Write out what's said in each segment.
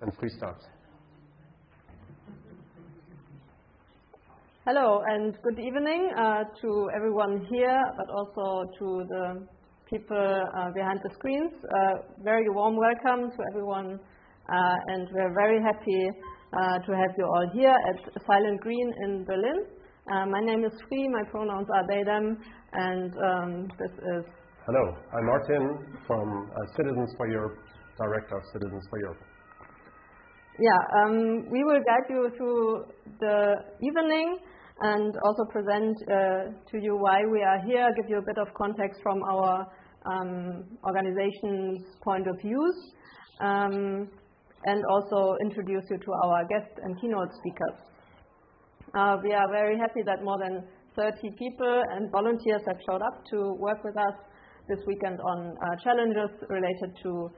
and please start. Hello and good evening to everyone here, but also to the people behind the screens. Very warm welcome to everyone, and we're very happy to have you all here at Silent Green in Berlin. My name is Free, my pronouns are they, them, and this is... Hello, I'm Martin from Citizens for Europe, Director of Citizens for Europe. Yeah, we will guide you through the evening and also present to you why we are here, give you a bit of context from our organization's point of views, and also introduce you to our guest and keynote speakers. We are very happy that more than 30 people and volunteers have showed up to work with us this weekend on challenges related to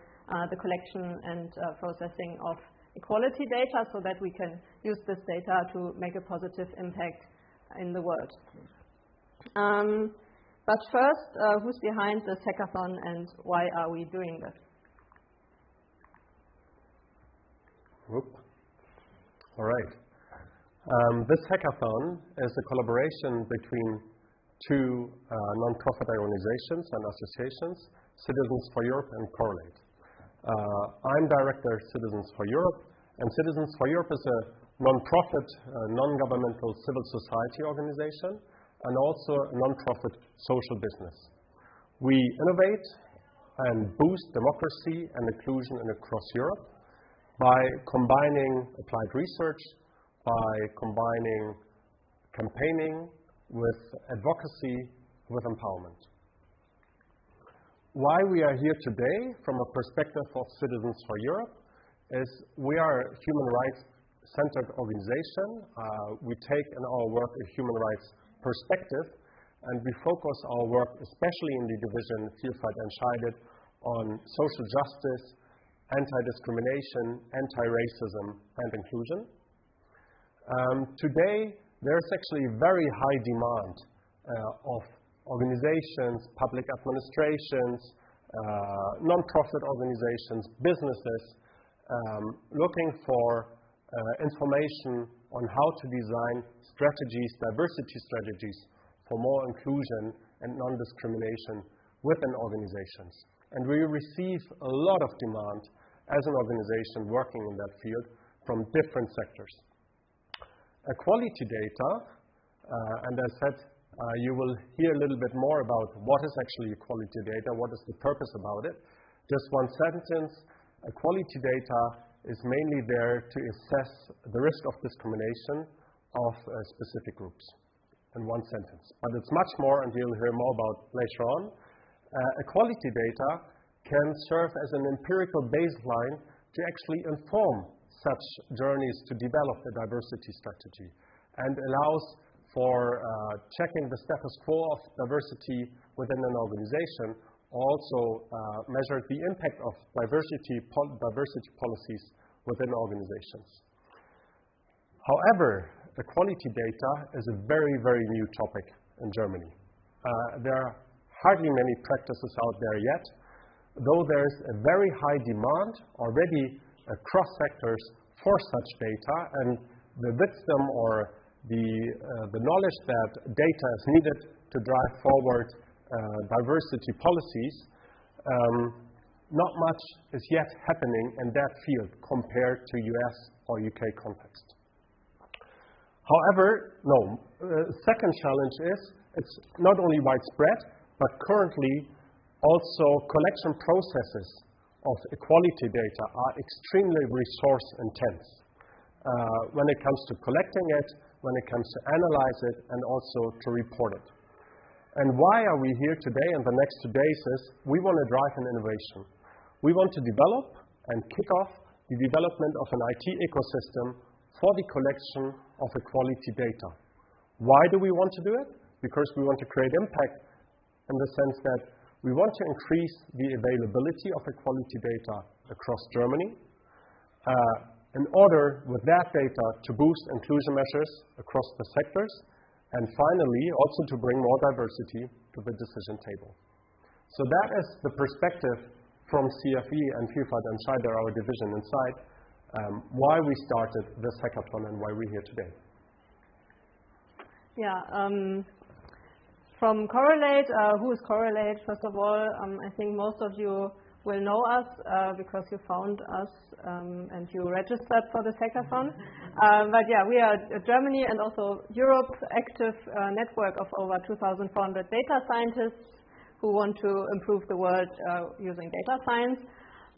the collection and processing of equality data so that we can use this data to make a positive impact in the world. But first, who's behind this hackathon and why are we doing this? All right. This hackathon is a collaboration between two non-profit organizations and associations, Citizens for Europe and CorrelAid. I'm Director of Citizens for Europe, and Citizens for Europe is a non-profit, non-governmental civil society organization and also a non-profit social business. We innovate and boost democracy and inclusion across Europe by combining applied research, by combining campaigning with advocacy, with empowerment. Why we are here today from a perspective of Citizens for Europe is we are a human rights-centered organization. We take in our work a human rights perspective, and we focus our work, especially in the division Vielfalt entscheidet, on social justice, anti-discrimination, anti-racism, and inclusion. Today, there's actually very high demand of organizations, public administrations, non-profit organizations, businesses, looking for information on how to design strategies, diversity strategies for more inclusion and non-discrimination within organizations. And we receive a lot of demand as an organization working in that field from different sectors. Equality data, and as said, you will hear a little bit more about what is actually equality data, what is the purpose about it. Just one sentence, equality data is mainly there to assess the risk of discrimination of specific groups, in one sentence. But it's much more, and you'll hear more about later on. Equality data can serve as an empirical baseline to actually inform such journeys to develop a diversity strategy and allows for checking the status quo of diversity within an organization, also measure the impact of diversity policies within organizations. However, equality data is a very, very new topic in Germany. There are hardly many practices out there yet, though there's a very high demand already across sectors for such data, and the wisdom or the knowledge that data is needed to drive forward diversity policies, not much is yet happening in that field compared to US or UK context. However, second challenge is it's not only widespread, but currently also collection processes of equality data are extremely resource intense when it comes to collecting it, when it comes to analyze it, and also to report it. And why are we here today and the next 2 days is we want to drive an innovation. We want to develop and kick off the development of an IT ecosystem for the collection of equality data. Why do we want to do it? Because we want to create impact in the sense that we want to increase the availability of equality data across Germany in order, with that data, to boost inclusion measures across the sectors, and finally, also to bring more diversity to the decision table. So that is the perspective from CFE and Vielfalt entscheidet, our division inside, why we started this hackathon and why we're here today. Yeah. From CorrelAid, who is CorrelAid? First of all, I think most of you will know us because you found us and you registered for this hackathon. But yeah, we are Germany and also Europe active network of over 2,400 data scientists who want to improve the world using data science.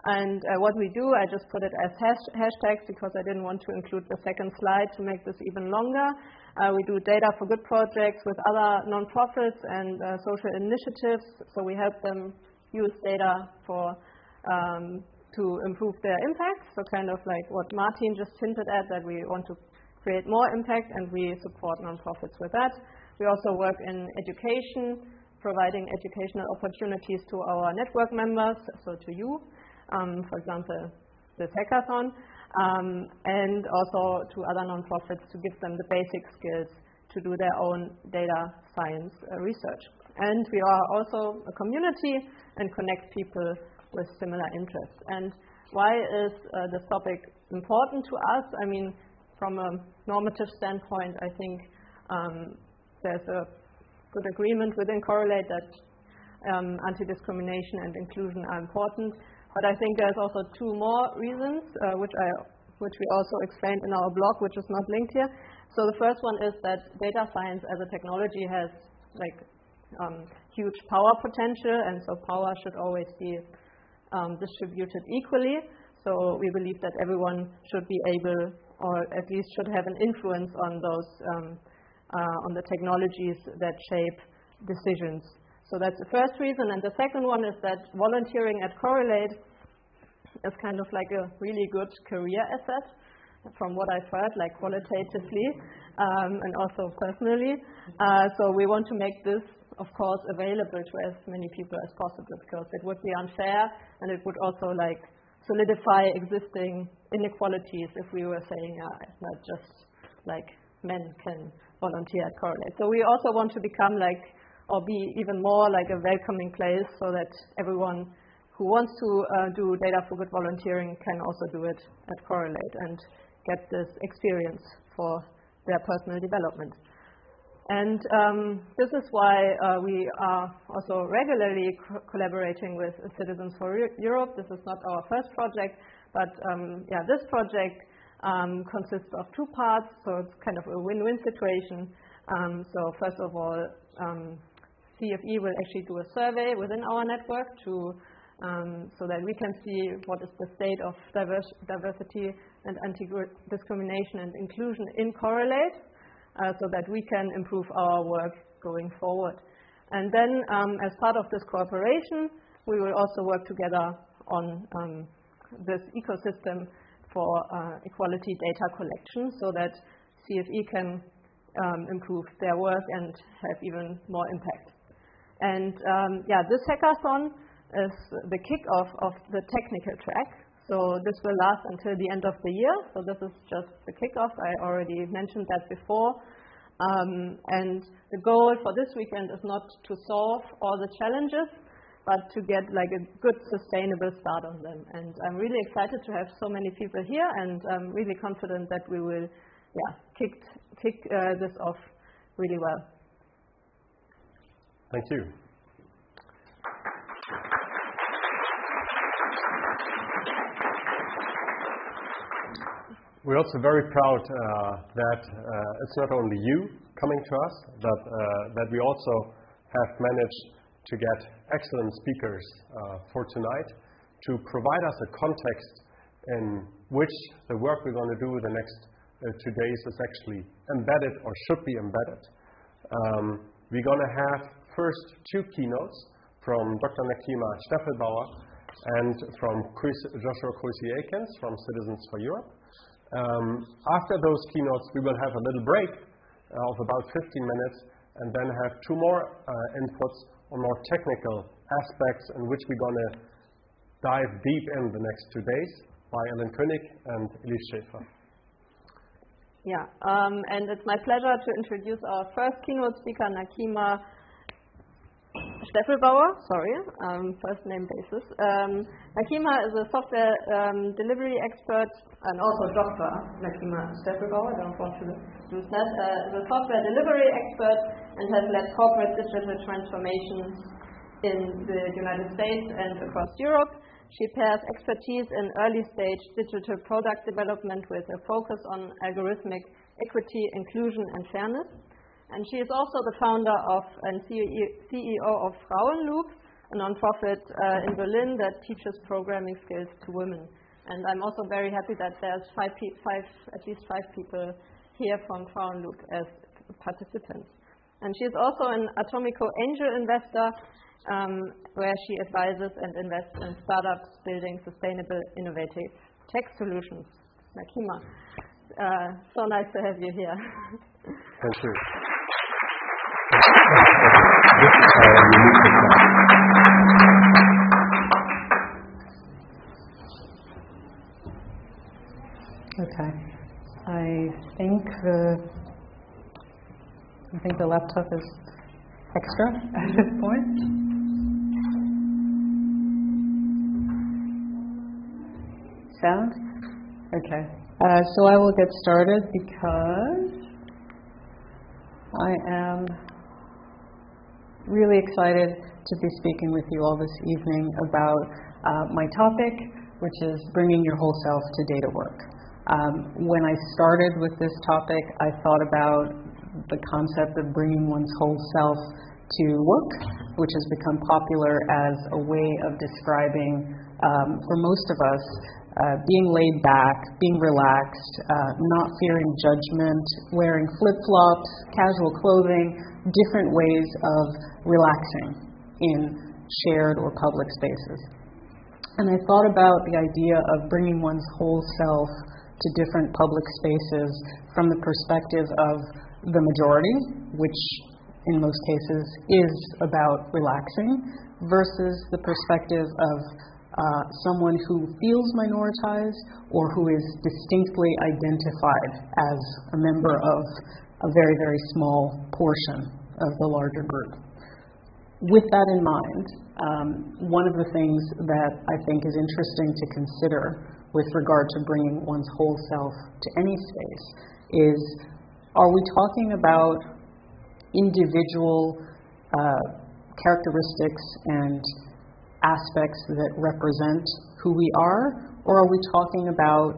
And what we do, I just put it as hashtags because I didn't want to include the second slide to make this even longer. We do data for good projects with other nonprofits and social initiatives. So we help them use data for to improve their impact. So kind of like what Martin just hinted at, that we want to create more impact and we support nonprofits with that. We also work in education, providing educational opportunities to our network members, so to you. For example, this hackathon, and also to other nonprofits to give them the basic skills to do their own data science research. And we are also a community and connect people with similar interests. And why is this topic important to us? I mean, from a normative standpoint, I think there's a good agreement within CorrelAid that anti-discrimination and inclusion are important. But I think there's also two more reasons, which we also explained in our blog, which is not linked here. So the first one is that data science as a technology has like huge power potential, and so power should always be distributed equally. So we believe that everyone should be able, or at least should have an influence on those on the technologies that shape decisions. So that's the first reason. And the second one is that volunteering at CorrelAid is kind of like a really good career asset, from what I've heard, like qualitatively and also personally. So we want to make this, of course, available to as many people as possible, because it would be unfair and it would also like solidify existing inequalities if we were saying not just like men can volunteer at CorrelAid. So we also want to become like, or be even more like a welcoming place, so that everyone who wants to do data for good volunteering can also do it at CorrelAid and get this experience for their personal development. And this is why we are also regularly collaborating with Citizens for Europe. This is not our first project, but yeah, this project consists of two parts, so it's kind of a win-win situation. So first of all, CFE will actually do a survey within our network to so that we can see what is the state of diversity and anti-discrimination and inclusion in CorrelAid, so that we can improve our work going forward. And then, as part of this cooperation, we will also work together on this ecosystem for equality data collection, so that CFE can improve their work and have even more impact. And yeah, this hackathon is the kickoff of the technical track. So this will last until the end of the year. So this is just the kickoff. I already mentioned that before. And the goal for this weekend is not to solve all the challenges, but to get like a good sustainable start on them. And I'm really excited to have so many people here, and I'm really confident that we will kick this off really well. Thank you. We're also very proud that it's not only you coming to us, but that we also have managed to get excellent speakers for tonight to provide us a context in which the work we're going to do the next 2 days is actually embedded or should be embedded. We're going to have first 2 keynotes from Dr. Nakeema Stefflbauer and from Joshua Kwesi Aikins from Citizens for Europe. After those keynotes, we will have a little break of about 15 minutes and then have 2 more inputs on more technical aspects in which we're going to dive deep in the next 2 days by Ellen König and Elise Schäfer. Yeah, and it's my pleasure to introduce our first keynote speaker, Nakeema Stefflbauer, first name basis. Nakeema is a software delivery expert and also Dr. Nakeema Stefflbauer, don't want to lose that, is a software delivery expert and has led corporate digital transformation in the United States and across Europe. She pairs expertise in early-stage digital product development with a focus on algorithmic equity, inclusion, and fairness. And she is also the founder of and CEO of Frauenloop, a nonprofit in Berlin that teaches programming skills to women. And I'm also very happy that there's at least five people here from Frauenloop as participants. And she's also an Atomico angel investor, where she advises and invests in startups building sustainable, innovative tech solutions. Nakeema, so nice to have you here. Thank you. Okay. I think the laptop is extra at this point. Sound? Okay. So I will get started because I am really excited to be speaking with you all this evening about my topic, which is bringing your whole self to data work. When I started with this topic, I thought about the concept of bringing one's whole self to work, which has become popular as a way of describing, for most of us, being laid back, being relaxed, not fearing judgment, wearing flip-flops, casual clothing, different ways of relaxing in shared or public spaces. And I thought about the idea of bringing one's whole self to different public spaces from the perspective of the majority, which in most cases is about relaxing, versus the perspective of someone who feels minoritized or who is distinctly identified as a member of a very, very small portion of the larger group. With that in mind, one of the things that I think is interesting to consider with regard to bringing one's whole self to any space is, are we talking about individual characteristics and aspects that represent who we are, or are we talking about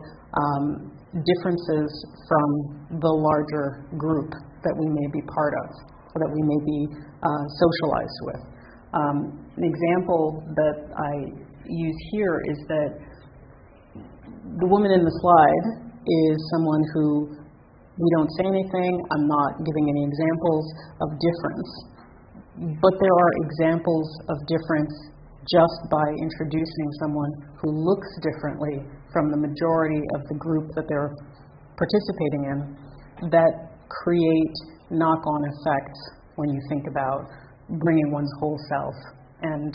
differences from the larger group that we may be part of, or that we may be socialized with? An example that I use here is that the woman in the slide is someone who we don't say anything, I'm not giving any examples of difference, but there are examples of difference just by introducing someone who looks differently from the majority of the group that they're participating in, that create knock-on effects when you think about bringing one's whole self and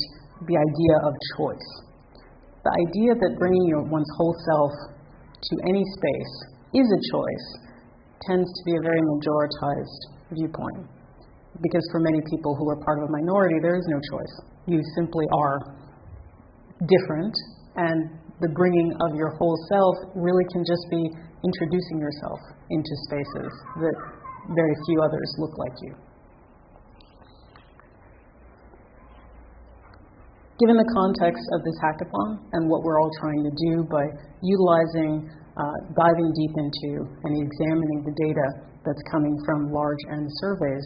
the idea of choice. The idea that bringing one's whole self to any space is a choice tends to be a very majoritized viewpoint, because for many people who are part of a minority, there is no choice. You simply are different, and the bringing of your whole self really can just be introducing yourself into spaces that very few others look like you. Given the context of this hackathon and what we're all trying to do by utilizing, diving deep into and examining the data that's coming from large N surveys,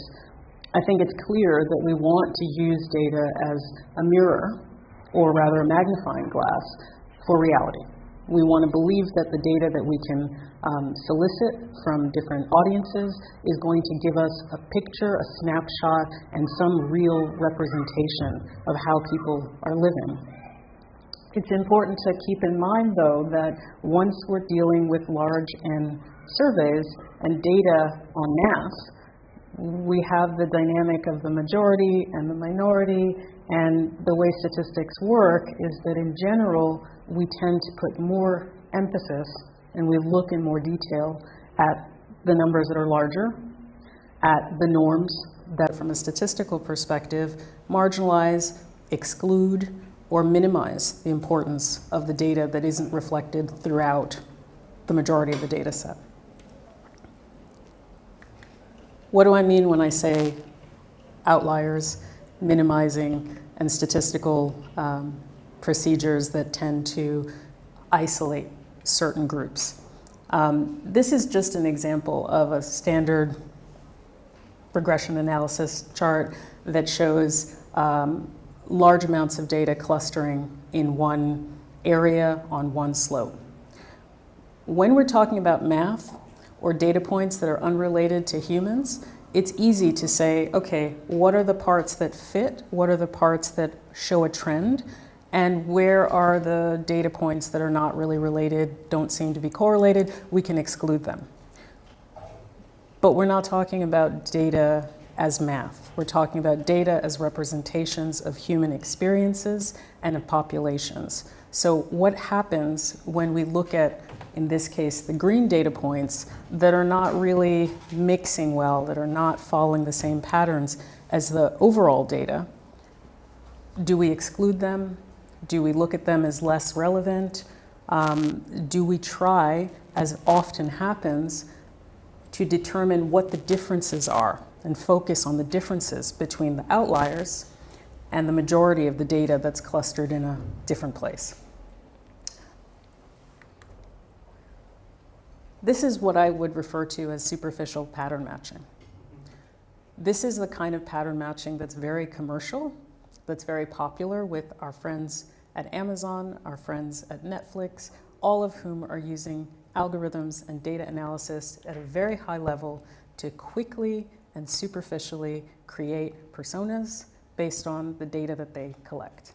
I think it's clear that we want to use data as a mirror, or rather a magnifying glass, for reality. We want to believe that the data that we can solicit from different audiences is going to give us a picture, a snapshot, and some real representation of how people are living. It's important to keep in mind, though, that once we're dealing with large N surveys and data en masse, we have the dynamic of the majority and the minority, and the way statistics work is that in general we tend to put more emphasis and we look in more detail at the numbers that are larger, at the norms that from a statistical perspective marginalize, exclude, or minimize the importance of the data that isn't reflected throughout the majority of the data set. What do I mean when I say outliers, minimizing, and statistical procedures that tend to isolate certain groups? This is just an example of a standard regression analysis chart that shows large amounts of data clustering in one area on one slope. When we're talking about math or data points that are unrelated to humans, it's easy to say, okay, what are the parts that fit? What are the parts that show a trend? And where are the data points that are not really related, don't seem to be correlated? We can exclude them. But we're not talking about data as math. We're talking about data as representations of human experiences and of populations. So what happens when we look at, in this case, the green data points that are not really mixing well, that are not following the same patterns as the overall data? Do we exclude them? Do we look at them as less relevant? Do we try, as often happens, to determine what the differences are and focus on the differences between the outliers and the majority of the data that's clustered in a different place? This is what I would refer to as superficial pattern matching. This is the kind of pattern matching that's very commercial, that's very popular with our friends at Amazon, our friends at Netflix, all of whom are using algorithms and data analysis at a very high level to quickly and superficially create personas based on the data that they collect.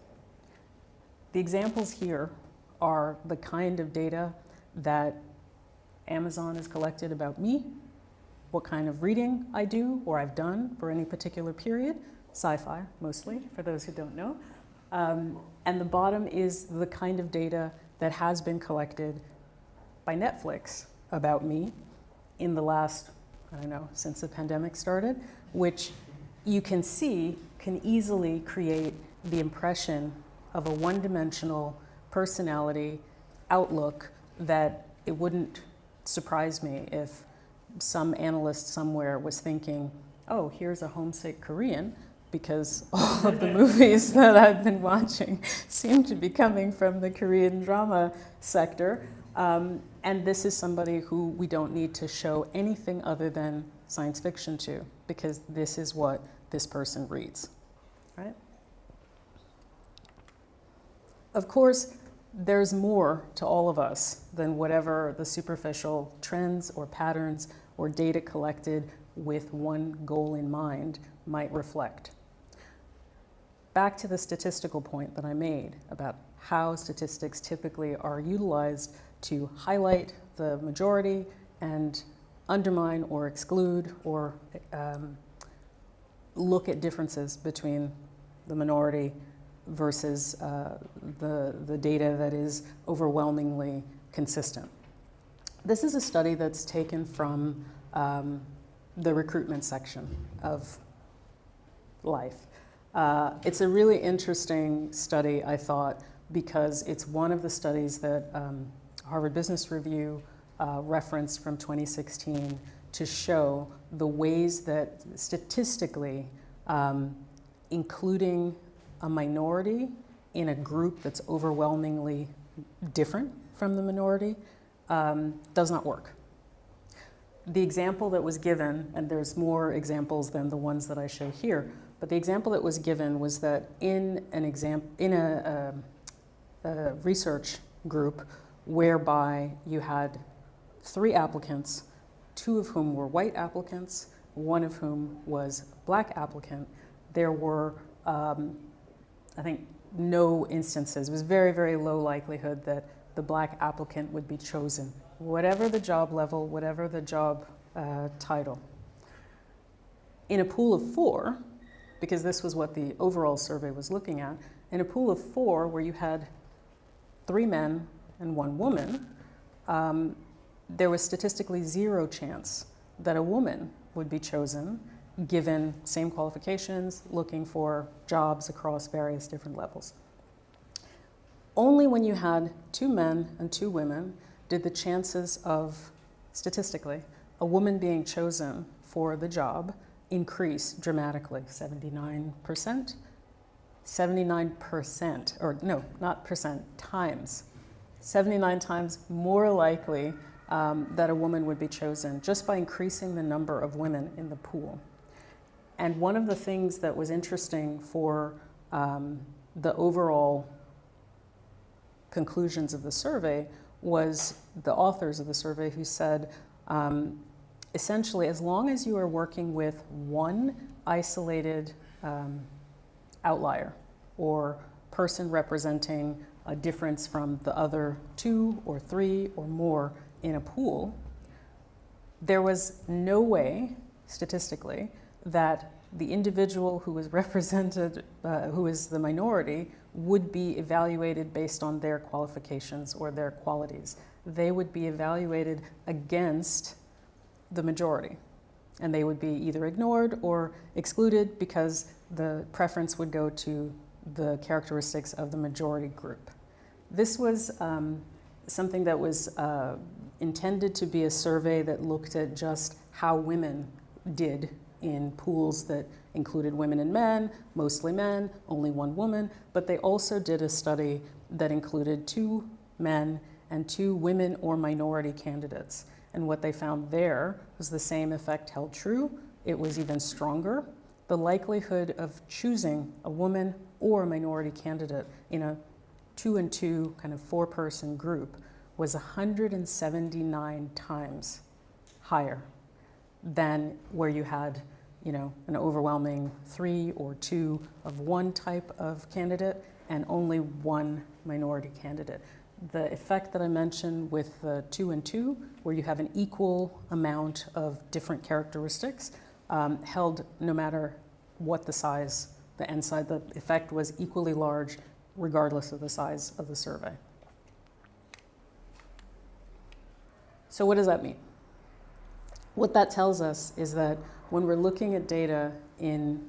The examples here are the kind of data that Amazon has collected about me, what kind of reading I do or I've done for any particular period, sci-fi mostly, for those who don't know. And the bottom is the kind of data that has been collected by Netflix about me in the last, I don't know, since the pandemic started, which you can see can easily create the impression of a one-dimensional personality outlook that it wouldn't surprise me if some analyst somewhere was thinking, oh, here's a homesick Korean, because all of the movies that I've been watching seem to be coming from the Korean drama sector. And this is somebody who we don't need to show anything other than science fiction to, because this is what this person reads, right? Of course, there's more to all of us than whatever the superficial trends or patterns or data collected with one goal in mind might reflect. Back to the statistical point that I made about how statistics typically are utilized to highlight the majority and undermine or exclude or look at differences between the minority versus the data that is overwhelmingly consistent. This is a study that's taken from the recruitment section of Life. It's a really interesting study, I thought, because it's one of the studies that Harvard Business Review referenced from 2016 to show the ways that statistically including a minority in a group that's overwhelmingly different from the minority does not work. The example that was given, and there's more examples than the ones that I show here, but the example that was given was that in a research group whereby you had 3 applicants, 2 of whom were white applicants, 1 of whom was black applicant, there were I think no instances. It was very, very low likelihood that the black applicant would be chosen, whatever the job level, whatever the job title. In a pool of 4, because this was what the overall survey was looking at, in a pool of 4 where you had 3 men and 1 woman, there was statistically 0 chance that a woman would be chosen given same qualifications, looking for jobs across various different levels. Only when you had 2 men and 2 women did the chances of, statistically, a woman being chosen for the job increase dramatically, 79%. 79%, or no, not percent, times. 79 times more likely that a woman would be chosen just by increasing the number of women in the pool. And one of the things that was interesting for the overall conclusions of the survey was the authors of the survey who said, essentially, as long as you are working with one isolated outlier or person representing a difference from the other 2 or 3 or more in a pool, there was no way, statistically, that the individual who was represented, who is the minority, would be evaluated based on their qualifications or their qualities. They would be evaluated against the majority, and they would be either ignored or excluded because the preference would go to the characteristics of the majority group. This was something that was intended to be a survey that looked at just how women did in pools that included women and men, mostly men, only 1 woman, but they also did a study that included 2 men and 2 women or minority candidates. And what they found there was the same effect held true. It was even stronger. The likelihood of choosing a woman or a minority candidate in a 2 and 2 kind of 4-person group was 179 times higher than where you had, you know, an overwhelming 3 or 2 of one type of candidate and only 1 minority candidate. The effect that I mentioned with the 2 and 2, where you have an equal amount of different characteristics, held no matter what the size, the end size, the effect was equally large regardless of the size of the survey. So what does that mean? What that tells us is that when we're looking at data in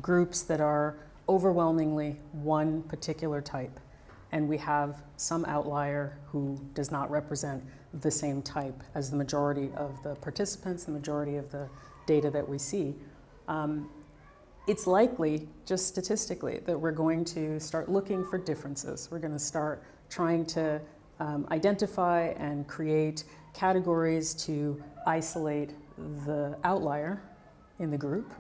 groups that are overwhelmingly one particular type, and we have some outlier who does not represent the same type as the majority of the participants, the majority of the data that we see, it's likely, just statistically, that we're going to start looking for differences. We're going to start trying to identify and create categories to isolate the outlier in the group,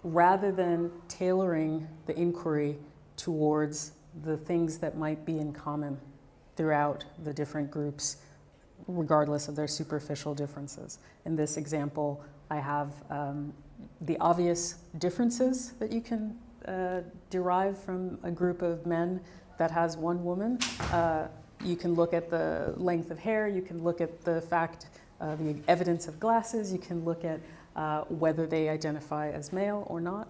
rather than tailoring the inquiry towards the things that might be in common throughout the different groups, regardless of their superficial differences. In this example, I have the obvious differences that you can derive from a group of men that has 1 woman. You can look at the length of hair, you can look at the fact, the evidence of glasses, you can look at whether they identify as male or not.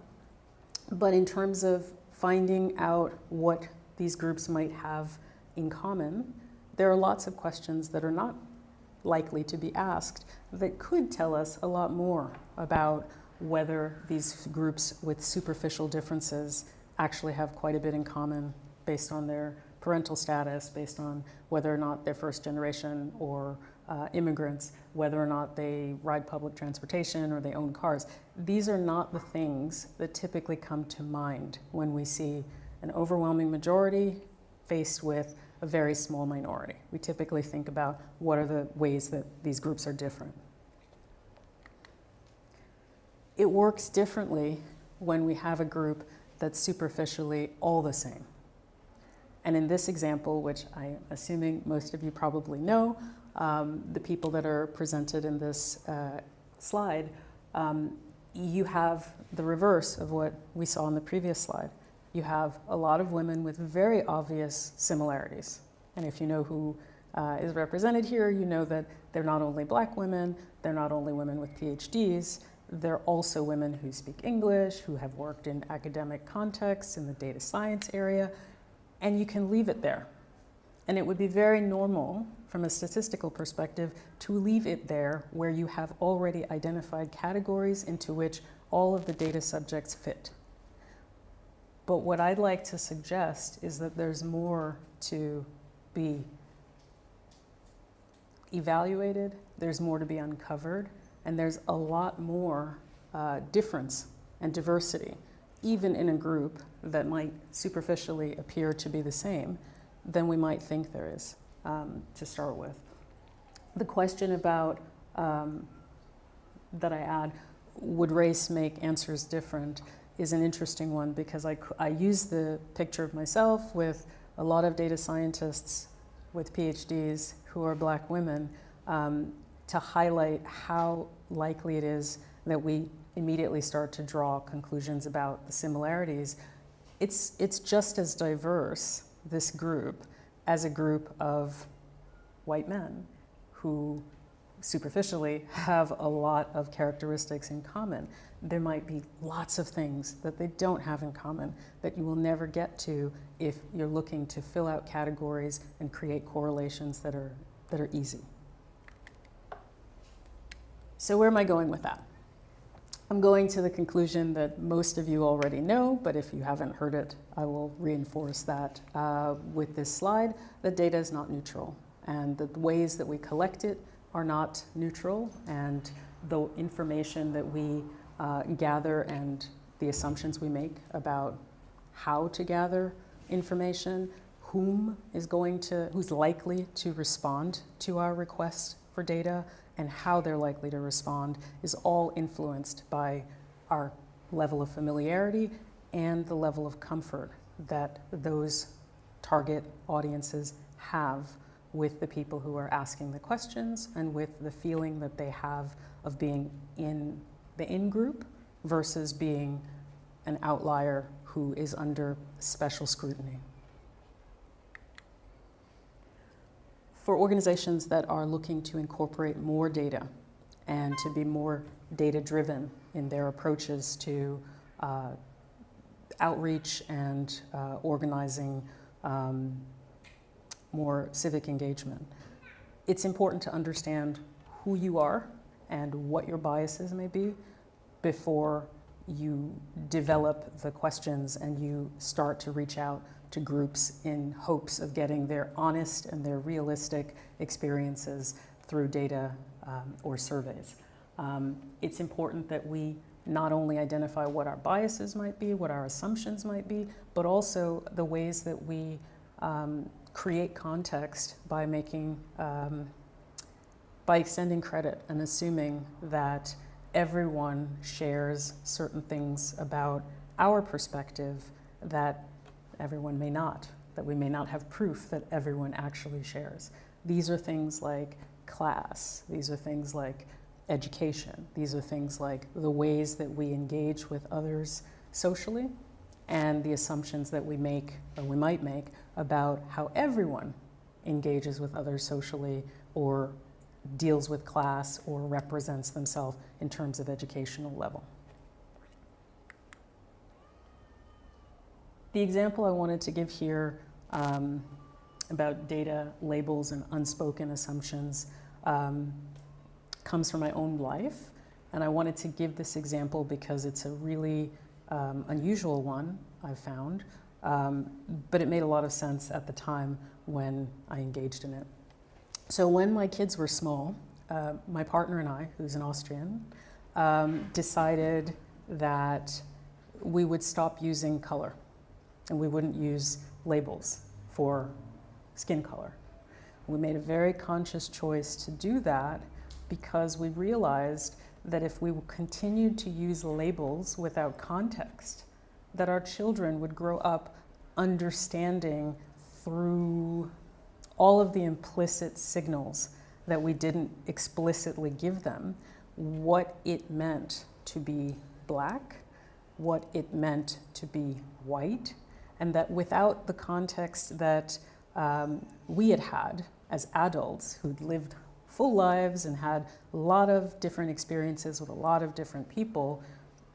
But in terms of finding out what these groups might have in common, there are lots of questions that are not likely to be asked that could tell us a lot more about whether these groups with superficial differences actually have quite a bit in common based on their parental status, based on whether or not they're first generation or immigrants, whether or not they ride public transportation or they own cars. These are not the things that typically come to mind when we see an overwhelming majority faced with a very small minority. We typically think about what are the ways that these groups are different. It works differently when we have a group that's superficially all the same. And in this example, which I'm assuming most of you probably know, the people that are presented in this slide, you have the reverse of what we saw in the previous slide. You have a lot of women with very obvious similarities. And if you know who is represented here, you know that they're not only Black women, they're not only women with PhDs, they're also women who speak English, who have worked in academic contexts in the data science area, and you can leave it there. And it would be very normal from a statistical perspective, to leave it there where you have already identified categories into which all of the data subjects fit. But what I'd like to suggest is that there's more to be evaluated, there's more to be uncovered, and there's a lot more difference and diversity, even in a group that might superficially appear to be the same, than we might think there is, to start with. The question about, that I add, would race make answers different, is an interesting one, because I use the picture of myself with a lot of data scientists with PhDs who are Black women, to highlight how likely it is that we immediately start to draw conclusions about the similarities. It's just as diverse, this group, as a group of white men who superficially have a lot of characteristics in common. There might be lots of things that they don't have in common that you will never get to if you're looking to fill out categories and create correlations that are easy. So where am I going with that? I'm going to the conclusion that most of you already know, but if you haven't heard it, I will reinforce that with this slide. That data is not neutral, and the ways that we collect it are not neutral, and the information that we gather and the assumptions we make about how to gather information, who's likely to respond to our request for data, and how they're likely to respond, is all influenced by our level of familiarity and the level of comfort that those target audiences have with the people who are asking the questions, and with the feeling that they have of being in the in-group versus being an outlier who is under special scrutiny. For organizations that are looking to incorporate more data and to be more data-driven in their approaches to outreach and organizing more civic engagement, it's important to understand who you are and what your biases may be before you develop the questions and you start to reach out to groups in hopes of getting their honest and their realistic experiences through data or surveys. It's important that we not only identify what our biases might be, what our assumptions might be, but also the ways that we create context by by extending credit and assuming that everyone shares certain things about our perspective that everyone may not, that we may not have proof that everyone actually shares. These are things like class, these are things like education, these are things like the ways that we engage with others socially, and the assumptions that we make, or we might make, about how everyone engages with others socially, or deals with class, or represents themselves in terms of educational level. The example I wanted to give here about data, labels, and unspoken assumptions comes from my own life. And I wanted to give this example because it's a really unusual one, I've found, but it made a lot of sense at the time when I engaged in it. So when my kids were small, my partner and I, who's an Austrian, decided that we would stop using color, and we wouldn't use labels for skin color. We made a very conscious choice to do that because we realized that if we continued to use labels without context, that our children would grow up understanding through all of the implicit signals that we didn't explicitly give them what it meant to be Black, what it meant to be white, and that without the context that we had had as adults who'd lived full lives and had a lot of different experiences with a lot of different people,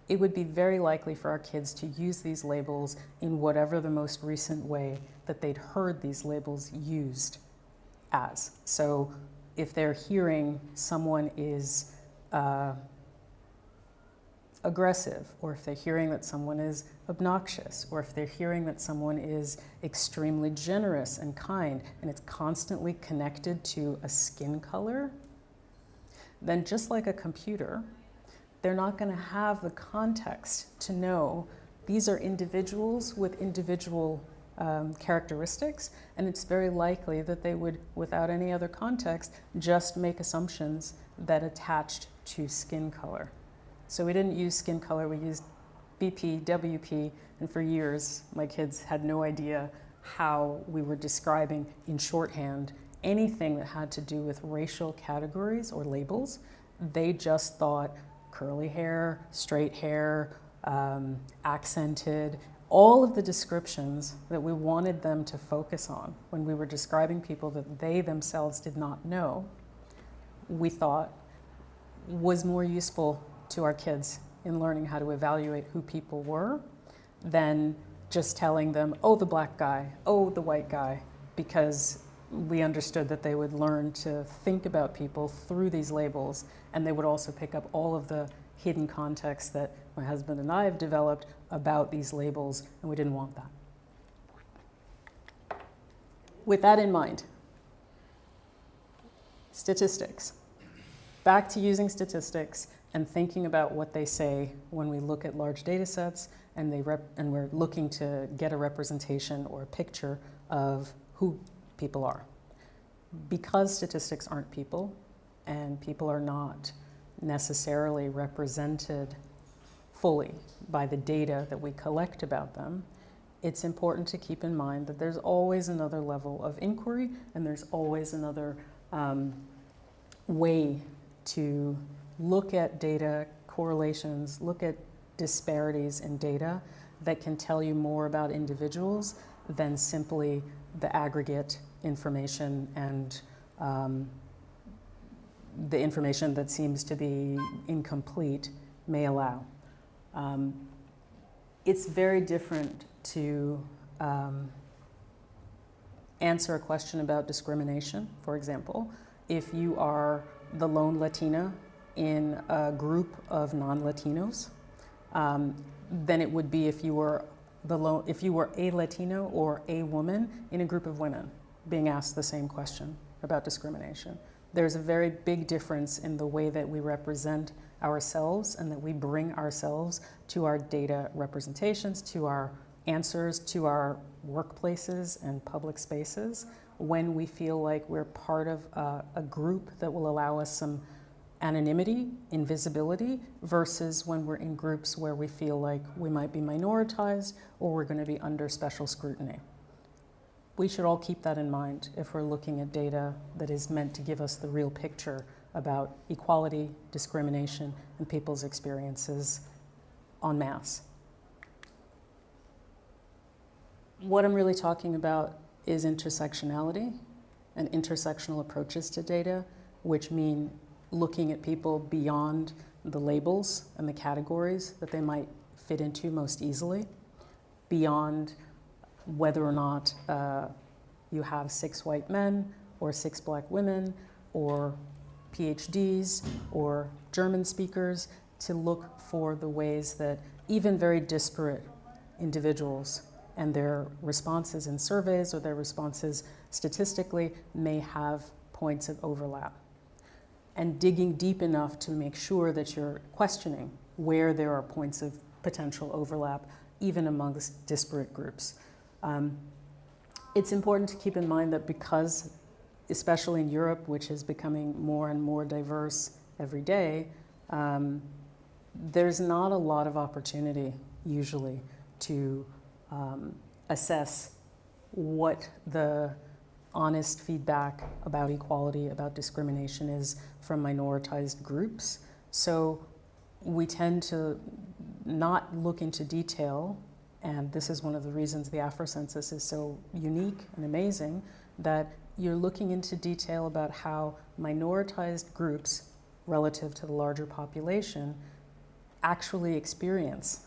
it would be very likely for our kids to use these labels in whatever the most recent way that they'd heard these labels used as. So if they're hearing someone is aggressive, or if they're hearing that someone is obnoxious, or if they're hearing that someone is extremely generous and kind, and it's constantly connected to a skin color, then just like a computer, they're not going to have the context to know these are individuals with individual characteristics, and it's very likely that they would, without any other context, just make assumptions that attached to skin color. So we didn't use skin color, we used BP, WP, and for years my kids had no idea how we were describing in shorthand anything that had to do with racial categories or labels. They just thought curly hair, straight hair, accented, all of the descriptions that we wanted them to focus on when we were describing people that they themselves did not know, we thought was more useful to our kids in learning how to evaluate who people were than just telling them, oh, the black guy, oh, the white guy, because we understood that they would learn to think about people through these labels, and they would also pick up all of the hidden context that my husband and I have developed about these labels, and we didn't want that. With that in mind, statistics. Back to using statistics and thinking about what they say when we look at large data sets and we're looking to get a representation or a picture of who people are. Because statistics aren't people, and people are not necessarily represented fully by the data that we collect about them, it's important to keep in mind that there's always another level of inquiry, and there's always another way to look at data correlations, look at disparities in data that can tell you more about individuals than simply the aggregate information and the information that seems to be incomplete may allow. It's very different to answer a question about discrimination, for example, if you are the lone Latina in a group of non-Latinos, than it would be if you were a Latino or a woman in a group of women being asked the same question about discrimination. There's a very big difference in the way that we represent ourselves and that we bring ourselves to our data representations, to our answers, to our workplaces and public spaces when we feel like we're part of a group that will allow us some anonymity, invisibility, versus when we're in groups where we feel like we might be minoritized or we're going to be under special scrutiny. We should all keep that in mind if we're looking at data that is meant to give us the real picture about equality, discrimination, and people's experiences en masse. What I'm really talking about is intersectionality and intersectional approaches to data, which mean looking at people beyond the labels and the categories that they might fit into most easily, beyond whether or not you have 6 white men or 6 black women or PhDs or German speakers, to look for the ways that even very disparate individuals and their responses in surveys or their responses statistically may have points of overlap. And digging deep enough to make sure that you're questioning where there are points of potential overlap, even amongst disparate groups. It's important to keep in mind that because, especially in Europe, which is becoming more and more diverse every day, there's not a lot of opportunity usually to assess what the honest feedback about equality, about discrimination is from minoritized groups. So we tend to not look into detail, and this is one of the reasons the Afrozensus is so unique and amazing, that you're looking into detail about how minoritized groups relative to the larger population actually experience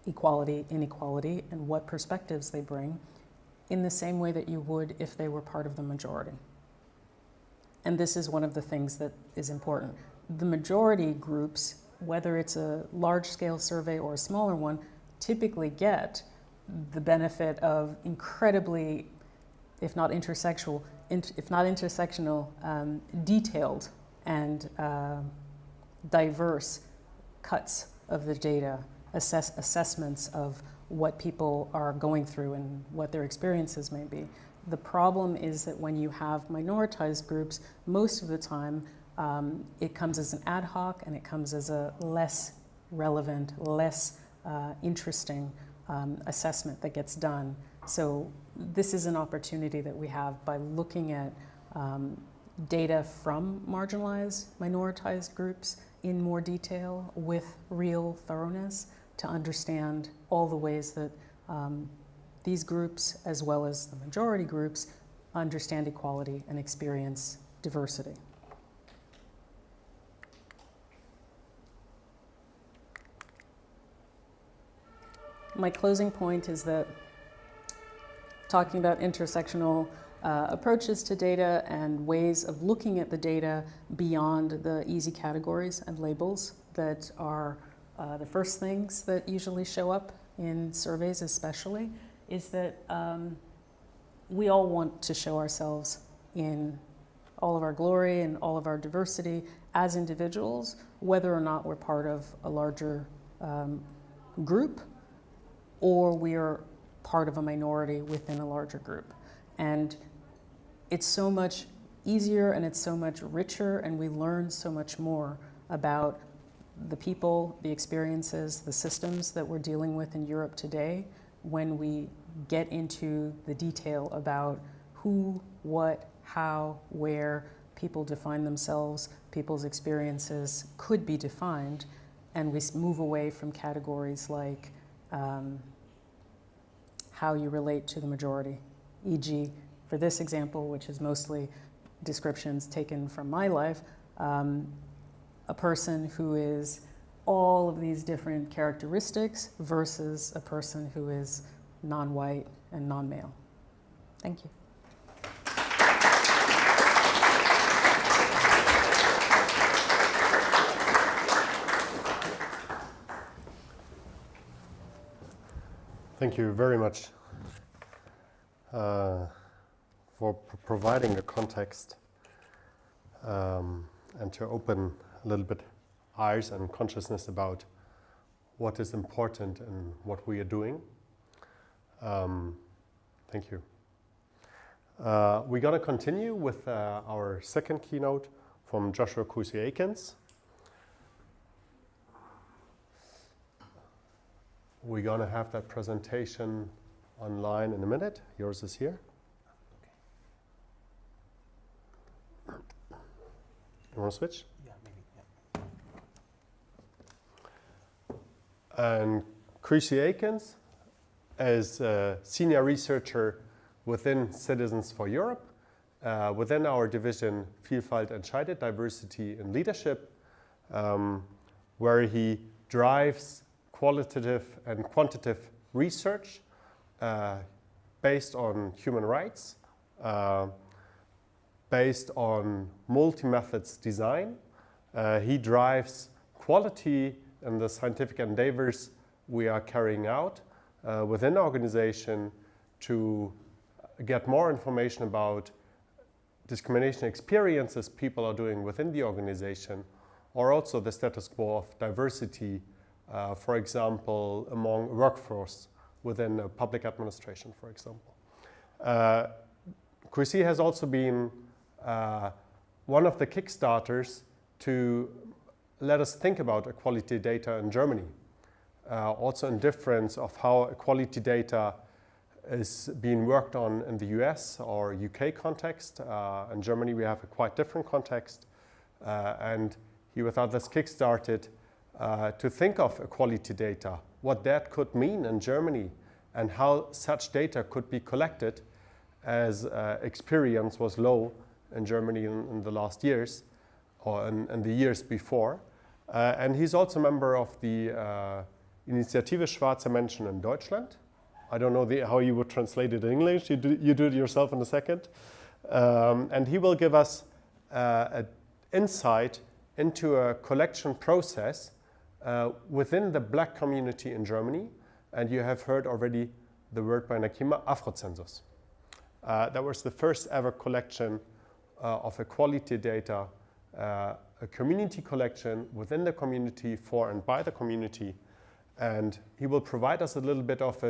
equality, inequality, and what perspectives they bring in the same way that you would if they were part of the majority. And this is one of the things that is important. The majority groups, whether it's a large-scale survey or a smaller one, typically get the benefit of incredibly, if not intersectional, detailed and diverse cuts of the data, assessments of what people are going through and what their experiences may be. The problem is that when you have minoritized groups, most of the time it comes as an ad hoc and it comes as a less relevant, less interesting assessment that gets done. So this is an opportunity that we have by looking at data from marginalized, minoritized groups in more detail with real thoroughness to understand all the ways that these groups, as well as the majority groups, understand equality and experience diversity. My closing point is that talking about intersectional approaches to data and ways of looking at the data beyond the easy categories and labels that are the first things that usually show up in surveys especially, is that we all want to show ourselves in all of our glory and all of our diversity as individuals, whether or not we're part of a larger group or we are part of a minority within a larger group. And it's so much easier and it's so much richer, and we learn so much more about the people, the experiences, the systems that we're dealing with in Europe today when we get into the detail about who, what, how, where people define themselves, people's experiences could be defined, and we move away from categories like how you relate to the majority, e.g., for this example, which is mostly descriptions taken from my life, a person who is all of these different characteristics versus a person who is non-white and non-male. Thank you. Thank you very much for providing a context and to open a little bit eyes and consciousness about what is important and what we are doing. Thank you. We're going to continue with our second keynote from Joshua Kwesi Aikins. We're going to have that presentation online in a minute. Yours is here. Okay. You want to switch? Yeah, maybe. Yeah. And Kwesi Aikins is a senior researcher within Citizens for Europe, within our division Vielfalt entscheidet, Diversity in Leadership, where he drives qualitative and quantitative research based on human rights, based on multi-methods design. He drives quality in the scientific endeavors we are carrying out within the organization to get more information about discrimination experiences people are doing within the organization, or also the status quo of diversity, for example, among workforce within public administration, for example. Kwesi has also been one of the kickstarters to let us think about equality data in Germany. Also in difference of how equality data is being worked on in the US or UK context. In Germany we have a quite different context, and he with others kickstarted to think of equality data, what that could mean in Germany, and how such data could be collected, as experience was low in Germany in the last years, or in the years before. And he's also a member of the Initiative Schwarze Menschen in Deutschland. I don't know how you would translate it in English. You do it yourself in a second. And he will give us an insight into a collection process within the Black community in Germany. And you have heard already the word by Nakeema, Afrozensus. That was the first ever collection of equality data, a community collection within the community for and by the community. And he will provide us a little bit of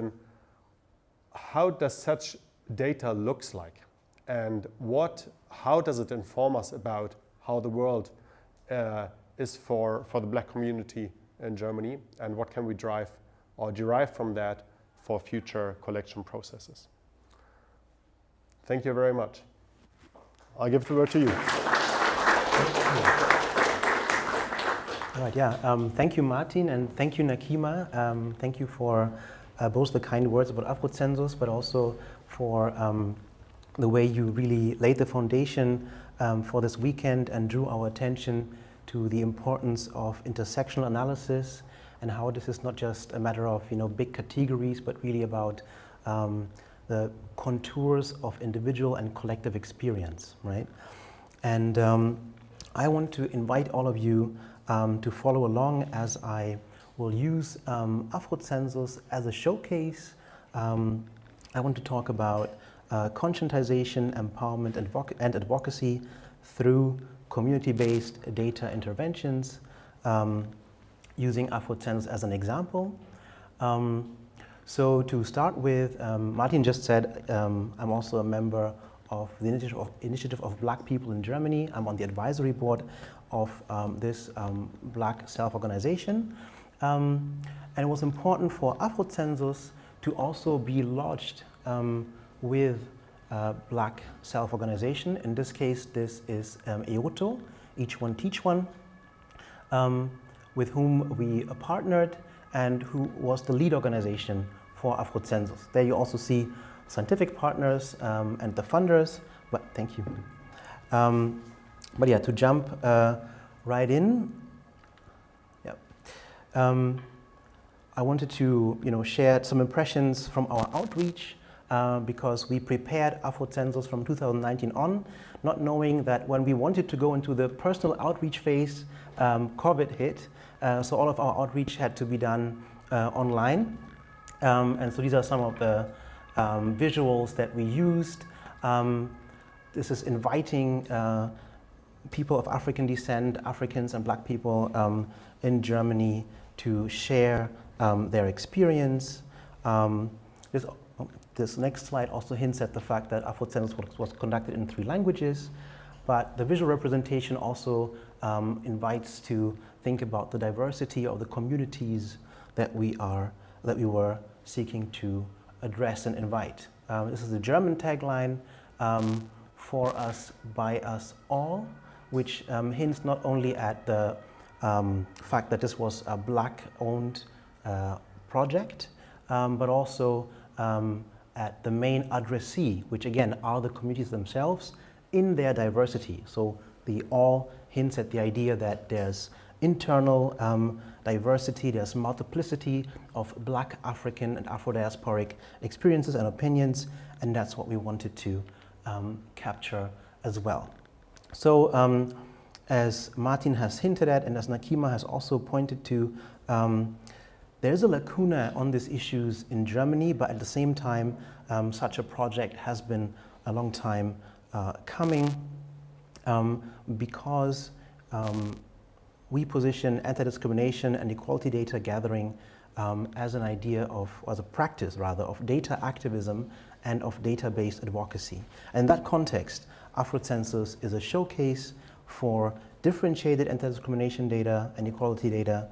how does such data looks like, and how does it inform us about how the world is for the Black community in Germany, and what can we drive or derive from that for future collection processes. Thank you very much. I'll give the word to you. All right, yeah. Thank you, Martin, and thank you, Nakeema. Thank you for both the kind words about Afrozensus, but also for the way you really laid the foundation for this weekend and drew our attention to the importance of intersectional analysis and how this is not just a matter of big categories, but really about the contours of individual and collective experience, right? And I want to invite all of you to follow along as I will use Afrozensus as a showcase. I want to talk about conscientization, empowerment, and advocacy through community-based data interventions, using Afrozensus as an example. So to start with, Martin just said I'm also a member of the Initiative of Black People in Germany. I'm on the advisory board of this Black self-organization. And it was important for Afrozensus to also be lodged with Black self-organization. In this case, this is EOTO, Each One Teach One, with whom we partnered and who was the lead organization for Afrozensus. There you also see scientific partners and the funders, but thank you. But yeah, to jump right in, I wanted to share some impressions from our outreach because we prepared Afrozensus from 2019 on, not knowing that when we wanted to go into the personal outreach phase, COVID hit, so all of our outreach had to be done online. And so these are some of the visuals that we used. This is inviting people of African descent, Africans and Black people in Germany to share their experience. This next slide also hints at the fact that Afrozensus was conducted in 3 languages, but the visual representation also invites to think about the diversity of the communities that we were seeking to address and invite. This is the German tagline, for us, by us all, which hints not only at the fact that this was a Black-owned project, but also at the main addressee, which again are the communities themselves in their diversity. So the all hints at the idea that there's internal diversity, there's multiplicity of Black, African, and Afro-diasporic experiences and opinions, and that's what we wanted to capture as well. So as Martin has hinted at, and as Nakeema has also pointed to, there's a lacuna on these issues in Germany, but at the same time, such a project has been a long time coming because we position anti-discrimination and equality data gathering as an idea of, as a practice rather, of data activism and of data-based advocacy. And in that context, Afrozensus is a showcase for differentiated anti-discrimination data and equality data.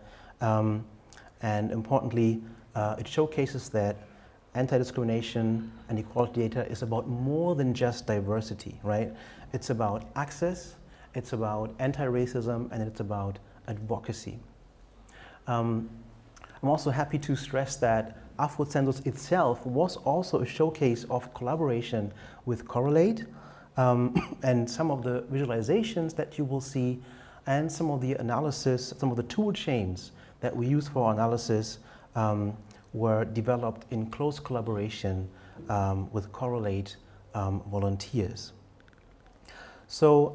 And importantly, it showcases that anti-discrimination and equality data is about more than just diversity, right? It's about access, it's about anti-racism, and it's about advocacy. I'm also happy to stress that Afrozensus itself was also a showcase of collaboration with CorrelAid, and some of the visualizations that you will see and some of the analysis, some of the tool chains that we use for our analysis were developed in close collaboration with CorrelAid volunteers. So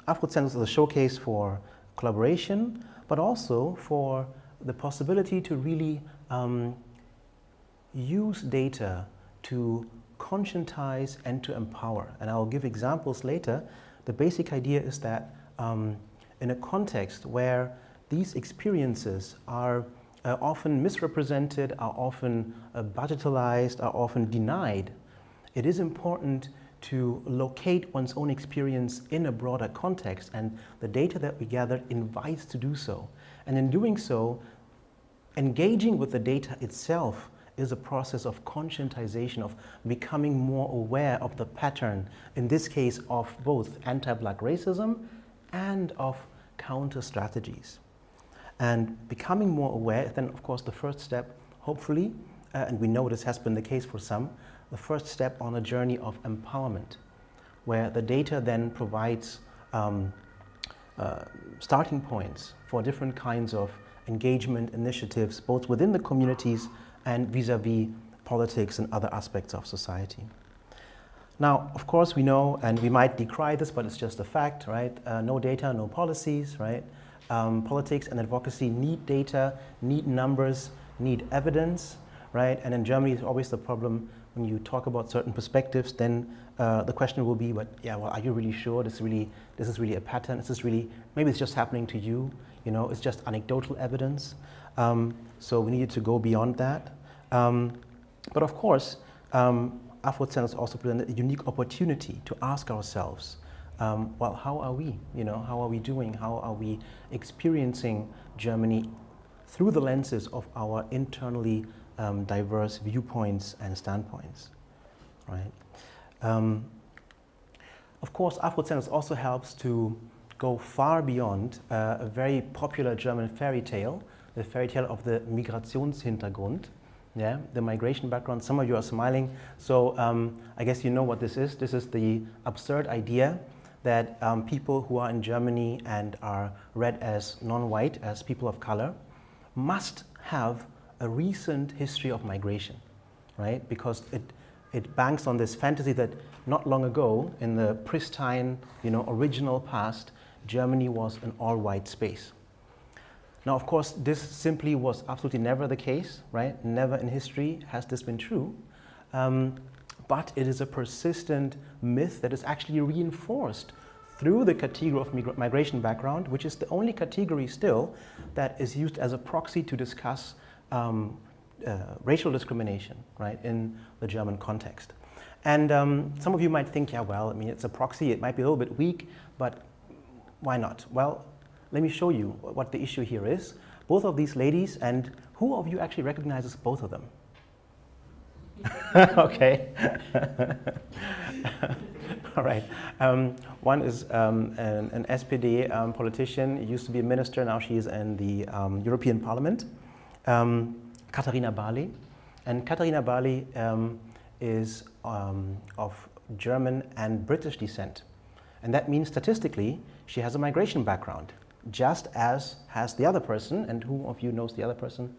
Afrozensus is a showcase for collaboration, but also for the possibility to really use data to conscientize and to empower. And I'll give examples later. The basic idea is that in a context where these experiences are often misrepresented, are often budgetalized, are often denied, it is important to locate one's own experience in a broader context, and the data that we gathered invites to do so. And in doing so, engaging with the data itself is a process of conscientization, of becoming more aware of the pattern, in this case of both anti-Black racism and of counter strategies. And becoming more aware, then of course the first step, hopefully, and we know this has been the case for some, the first step on a journey of empowerment, where the data then provides starting points for different kinds of engagement initiatives, both within the communities and vis-a-vis politics and other aspects of society. Now, of course, we know, and we might decry this, but it's just a fact, right? No data, no policies, right? Politics and advocacy need data, need numbers, need evidence, right? And in Germany, it's always the problem when you talk about certain perspectives, then the question will be, but yeah, well, are you really sure this is really a pattern? Is this really, maybe it's just happening to you, you know, it's just anecdotal evidence. So we needed to go beyond that. But of course, Afrozensus also presented a unique opportunity to ask ourselves, well, how are we? You know, how are we doing? How are we experiencing Germany through the lenses of our internally diverse viewpoints and standpoints, right? Of course, Afrozensus also helps to go far beyond a very popular German fairy tale, the fairy tale of the Migrationshintergrund, yeah, the migration background. Some of you are smiling, so I guess you know what this is. This is the absurd idea that people who are in Germany and are read as non-white, as people of color, must have a recent history of migration, right? Because it banks on this fantasy that not long ago, in the pristine, you know, original past, Germany was an all-white space. Now, of course, this simply was absolutely never the case, right? Never in history has this been true. But it is a persistent myth that is actually reinforced through the category of migration background, which is the only category still that is used as a proxy to discuss racial discrimination, right, in the German context. And some of you might think, yeah, well, I mean, it's a proxy, it might be a little bit weak, but why not? Well, let me show you what the issue here is. Both of these ladies, and who of you actually recognizes both of them? Okay. All right. One is an SPD politician, used to be a minister, now she is in the European Parliament, Katharina Barley. And Katharina Barley is of German and British descent. And that means statistically, she has a migration background, just as has the other person. And who of you knows the other person?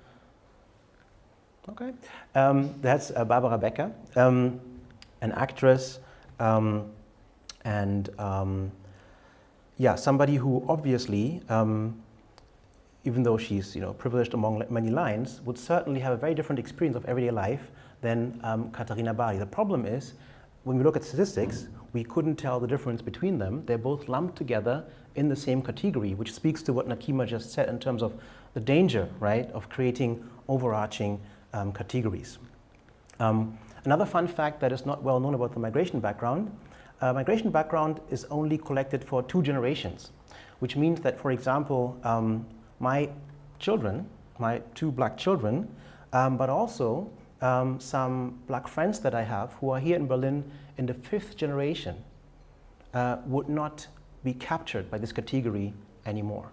Okay. That's Barbara Becker, an actress, and yeah, somebody who obviously, even though she's, you know, privileged among many lines, would certainly have a very different experience of everyday life than Katharina Barley. The problem is, when we look at statistics, we couldn't tell the difference between them. They're both lumped together in the same category, which speaks to what Nakeema just said in terms of the danger, right, of creating overarching categories. Another fun fact that is not well known about the migration background is only collected for 2 generations, which means that, for example, my children, my 2 black children, but also some black friends that I have who are here in Berlin in the 5th generation would not be captured by this category anymore,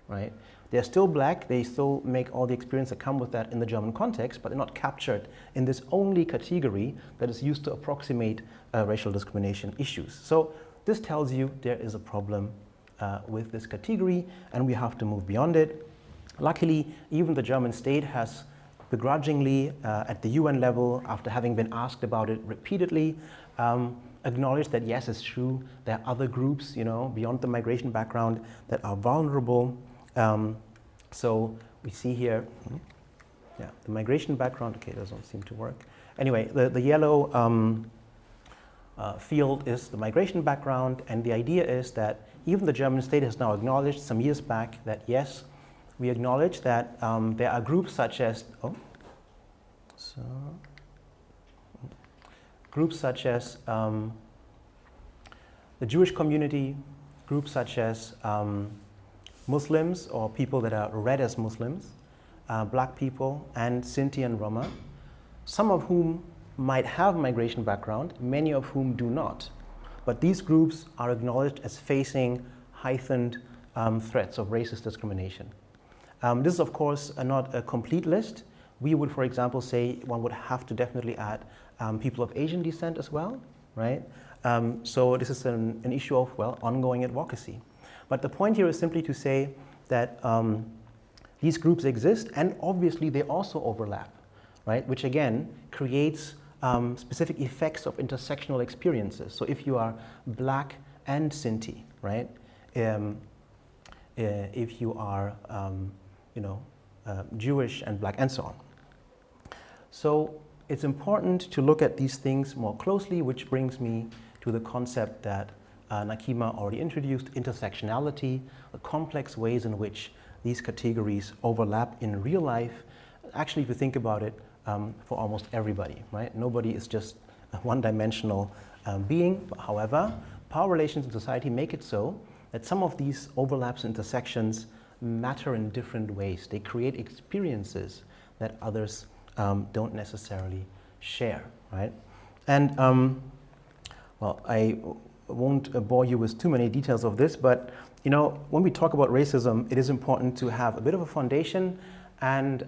right? They're still black, they still make all the experience that come with that in the German context, but they're not captured in this only category that is used to approximate racial discrimination issues. So this tells you there is a problem with this category, and we have to move beyond it. Luckily, even the German state has begrudgingly, at the UN level, after having been asked about it repeatedly, acknowledge that yes, it's true, there are other groups, you know, beyond the migration background that are vulnerable. So we see here, yeah, the migration background, okay, doesn't seem to work. Anyway, the yellow field is the migration background, and the idea is that even the German state has now acknowledged some years back that yes, we acknowledge that there are groups such as, the Jewish community, groups such as Muslims or people that are read as Muslims, black people, and Sinti and Roma, some of whom might have migration background, many of whom do not. But these groups are acknowledged as facing heightened threats of racist discrimination. This is, of course, not a complete list. We would, for example, say one would have to definitely add people of Asian descent as well, right? So this is an issue of, well, ongoing advocacy. But the point here is simply to say that these groups exist, and obviously they also overlap, right? Which again creates specific effects of intersectional experiences. So if you are black and Sinti, right? If you are, Jewish and black, and so on. So it's important to look at these things more closely, which brings me to the concept that Nakeema already introduced, intersectionality, the complex ways in which these categories overlap in real life. Actually, if you think about it, for almost everybody, right? Nobody is just a one-dimensional being. However, power relations in society make it so that some of these overlaps and intersections matter in different ways. They create experiences that others don't necessarily share, right? And, well, I won't bore you with too many details of this, but, you know, when we talk about racism, it is important to have a bit of a foundation, and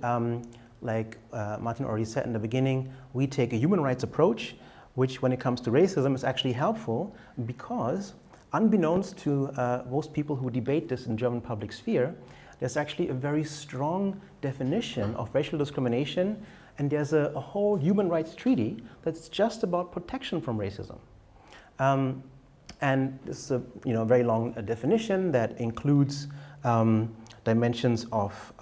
like Martin already said in the beginning, we take a human rights approach, which when it comes to racism is actually helpful because unbeknownst to most people who debate this in German public sphere, there's actually a very strong definition of racial discrimination, and there's a whole human rights treaty that's just about protection from racism. And this is a very long definition that includes dimensions of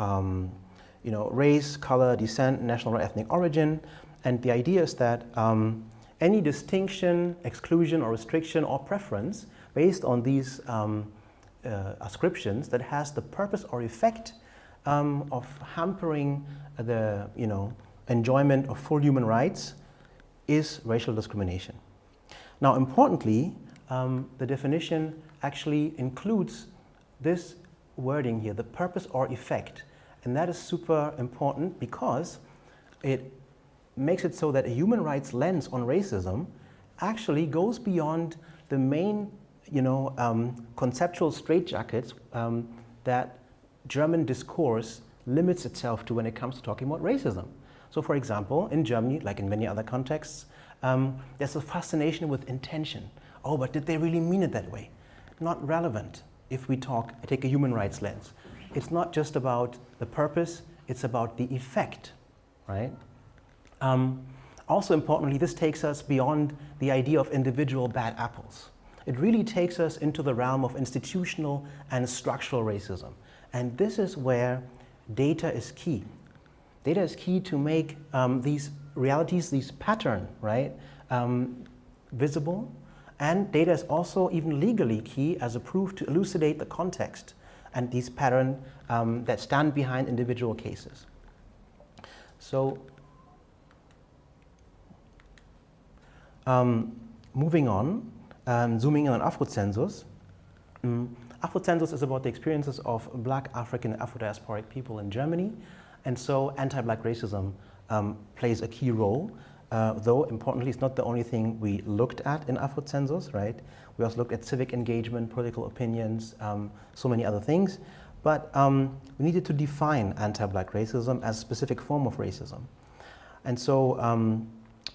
race, color, descent, national or ethnic origin, and the idea is that any distinction, exclusion, or restriction or preference based on these ascriptions that has the purpose or effect of hampering the enjoyment of full human rights is racial discrimination. Now, importantly, the definition actually includes this wording here, the purpose or effect, and that is super important because it makes it so that a human rights lens on racism actually goes beyond the main conceptual straitjackets that German discourse limits itself to when it comes to talking about racism. So for example, in Germany, like in many other contexts, there's a fascination with intention. Oh, but did they really mean it that way? Not relevant if we take a human rights lens. It's not just about the purpose, it's about the effect, right? Also importantly, this takes us beyond the idea of individual bad apples. It really takes us into the realm of institutional and structural racism. And this is where data is key. Data is key to make these realities, these patterns, right, visible. And data is also even legally key as a proof to elucidate the context and these patterns that stand behind individual cases. So, moving on, zooming in on Afrozensus. Afrozensus is about the experiences of Black, African, and Afro-diasporic people in Germany, and so anti-Black racism plays a key role, though importantly it's not the only thing we looked at in Afrozensus, right? We also looked at civic engagement, political opinions, so many other things, but we needed to define anti-Black racism as a specific form of racism. And so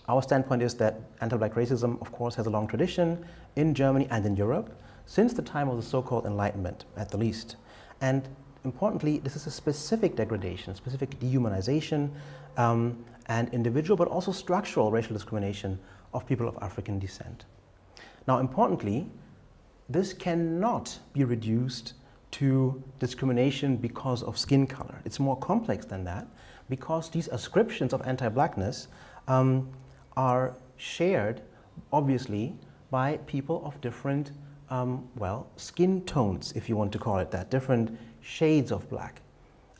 our standpoint is that anti-Black racism, of course, has a long tradition in Germany and in Europe since the time of the so-called Enlightenment, at the least. And importantly, this is a specific degradation, specific dehumanization, and individual but also structural racial discrimination of people of African descent. Now, importantly, this cannot be reduced to discrimination because of skin color. It's more complex than that, because these ascriptions of anti-blackness are shared, obviously, by people of different, well, skin tones, if you want to call it that, different shades of black.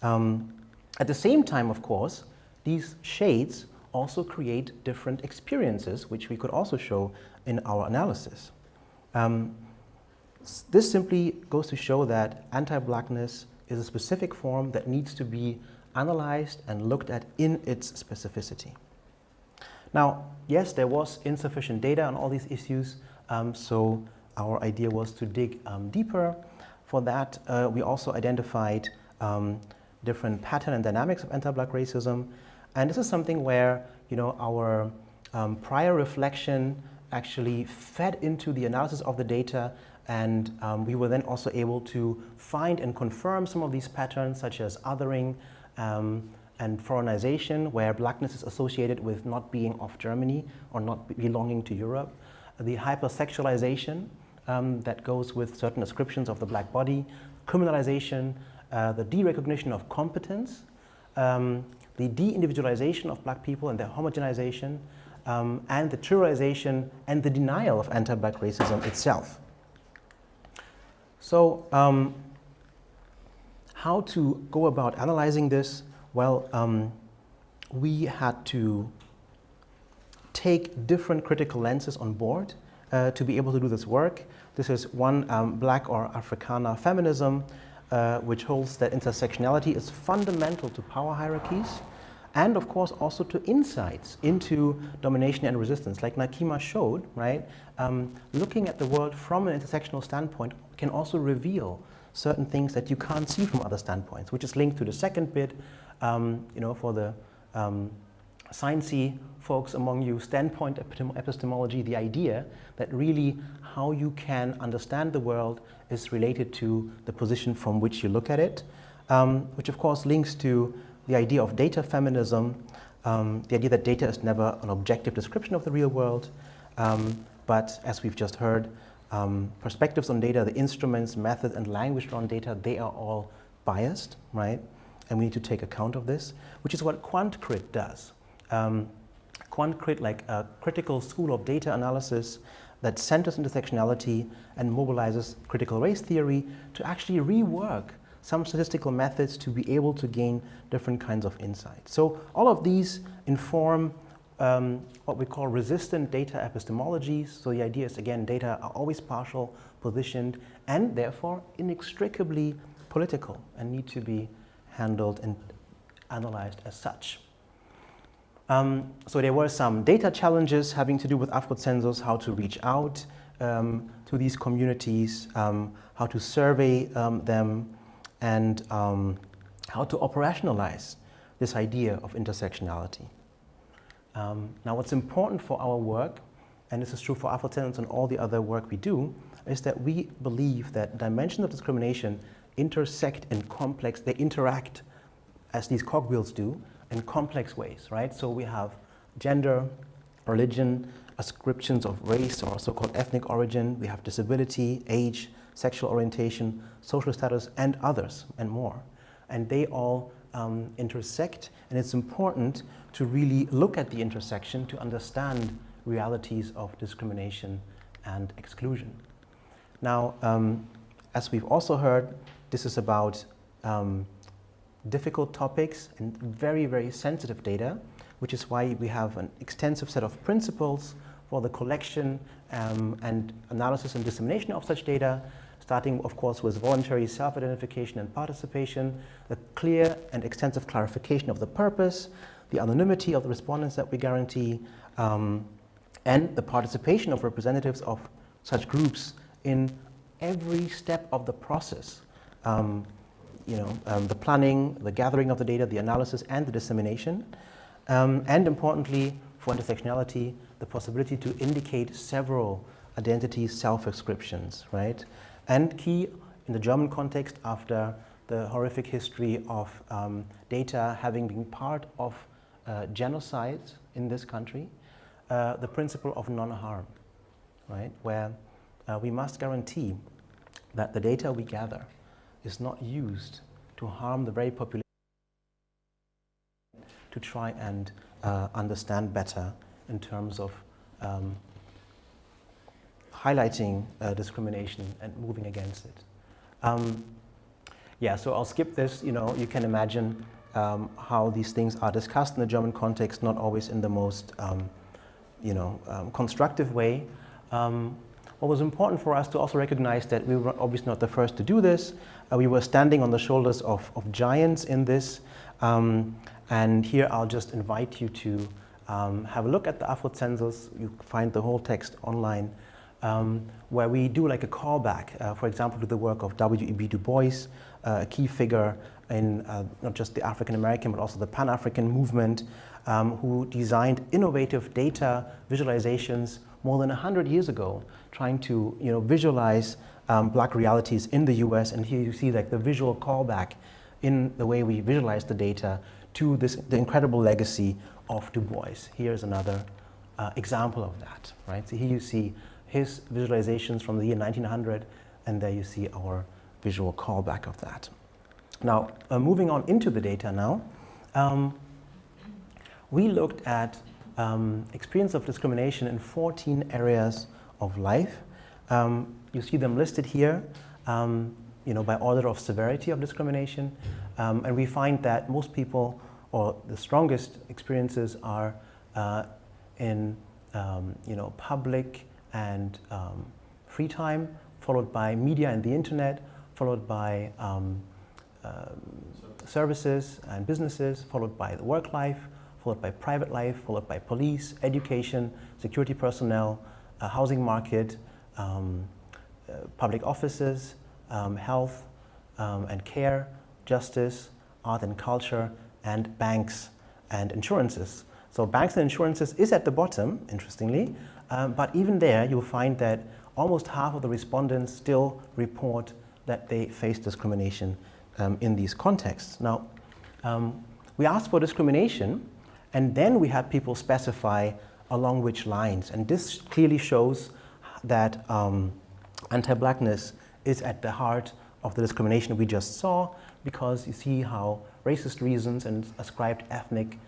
At the same time, of course, these shades also create different experiences, which we could also show in our analysis. This simply goes to show that anti-blackness is a specific form that needs to be analyzed and looked at in its specificity. Now, yes, there was insufficient data on all these issues, so our idea was to dig deeper. For that, we also identified different pattern and dynamics of anti-black racism, and this is something where, you know, our prior reflection actually fed into the analysis of the data, and we were then also able to find and confirm some of these patterns, such as othering and foreignization, where blackness is associated with not being of Germany or not belonging to Europe, the hypersexualization that goes with certain ascriptions of the black body, criminalization, the derecognition of competence, the de-individualization of black people and their homogenization, and the trivialization and the denial of anti-black racism itself. So, how to go about analyzing this? Well, we had to take different critical lenses on board to be able to do this work. This is one, Black or Africana feminism, which holds that intersectionality is fundamental to power hierarchies, and of course also to insights into domination and resistance. Like Nakeema showed, right? Looking at the world from an intersectional standpoint can also reveal certain things that you can't see from other standpoints, which is linked to the second bit, you know, for the sciencey folks among you, standpoint epistemology, the idea that really how you can understand the world is related to the position from which you look at it, which of course links to the idea of data feminism, the idea that data is never an objective description of the real world, but as we've just heard, perspectives on data, the instruments, method, and language around data, they are all biased, right? And we need to take account of this, which is what QuantCrit does. QuantCrit, like a critical school of data analysis that centers intersectionality and mobilizes critical race theory to actually rework some statistical methods to be able to gain different kinds of insights. So all of these inform what we call resistant data epistemologies. So the idea is, again, data are always partial, positioned, and therefore inextricably political and need to be handled and analyzed as such. So there were some data challenges having to do with Afrozensus, how to reach out to these communities, how to survey them, and how to operationalize this idea of intersectionality. Now, what's important for our work, and this is true for Afrozensus and all the other work we do, is that we believe that dimensions of discrimination intersect in complex, they interact, as these cogwheels do, in complex ways, right? So we have gender, religion, ascriptions of race or so-called ethnic origin, we have disability, age, sexual orientation, social status, and others, and more. And they all intersect, and it's important to really look at the intersection to understand realities of discrimination and exclusion. Now, as we've also heard, this is about difficult topics and very, very sensitive data, which is why we have an extensive set of principles for the collection and analysis and dissemination of such data, starting, of course, with voluntary self-identification and participation, the clear and extensive clarification of the purpose, the anonymity of the respondents that we guarantee, and the participation of representatives of such groups in every step of the process. The planning, the gathering of the data, the analysis, and the dissemination. And importantly, for intersectionality, the possibility to indicate several identity self-ascriptions, right? And key in the German context, after the horrific history of data having been part of genocide in this country, the principle of non-harm. right? Where we must guarantee that the data we gather is not used to harm the very population to try and understand better in terms of highlighting discrimination and moving against it. Yeah, so I'll skip this. You know, you can imagine how these things are discussed in the German context, not always in the most, constructive way. What was important for us to also recognize that we were obviously not the first to do this. We were standing on the shoulders of giants in this. And here I'll just invite you to have a look at the Afrozensus. You find the whole text online, where we do like a callback, for example, to the work of W.E.B. Du Bois, a key figure in not just the African American, but also the Pan-African movement, who designed innovative data visualizations more than 100 years ago, trying to visualize black realities in the US. And here you see like the visual callback in the way we visualize the data to the incredible legacy of Du Bois. Here's another example of that, right? So here you see his visualizations from the year 1900, and there you see our visual callback of that. Now, moving on into the data now, we looked at experience of discrimination in 14 areas of life. You see them listed here, by order of severity of discrimination. And we find that most people, or the strongest experiences, are in public and free time, followed by media and the internet, followed by services and businesses, followed by the work life, followed by private life, followed by police, education, security personnel, housing market, public offices, health and care, justice, art and culture, and banks and insurances. So banks and insurances is at the bottom, interestingly, but even there you'll find that almost half of the respondents still report that they face discrimination in these contexts. Now, we asked for discrimination, and then we had people specify along which lines, and this clearly shows that anti-blackness is at the heart of the discrimination we just saw, because you see how racist reasons and ascribed ethnic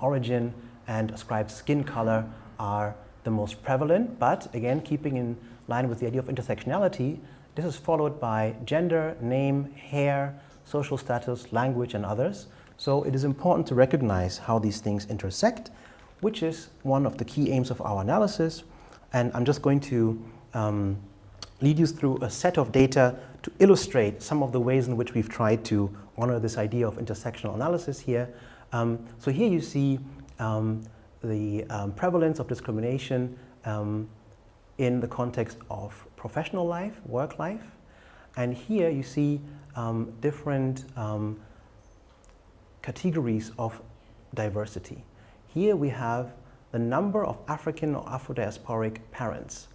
origin and ascribed skin color are the most prevalent, but again, keeping in line with the idea of intersectionality, this is followed by gender, name, hair, social status, language, and others. So it is important to recognize how these things intersect, which is one of the key aims of our analysis. And I'm just going to lead you through a set of data to illustrate some of the ways in which we've tried to honor this idea of intersectional analysis here. So here you see the prevalence of discrimination in the context of professional life, work life. And here you see different categories of diversity. Here we have the number of African or Afro-diasporic parents.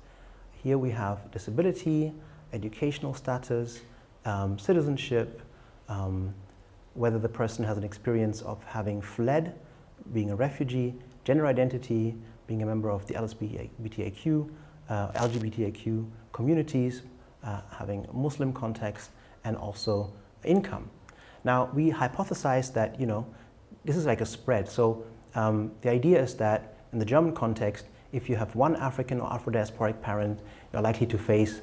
Here we have disability, educational status, citizenship, whether the person has an experience of having fled, being a refugee, gender identity, being a member of the LGBTIQ communities, having a Muslim context, and also income. Now, we hypothesized that, this is like a spread. So the idea is that in the German context, if you have one African or Afro-diasporic parent, you're likely to face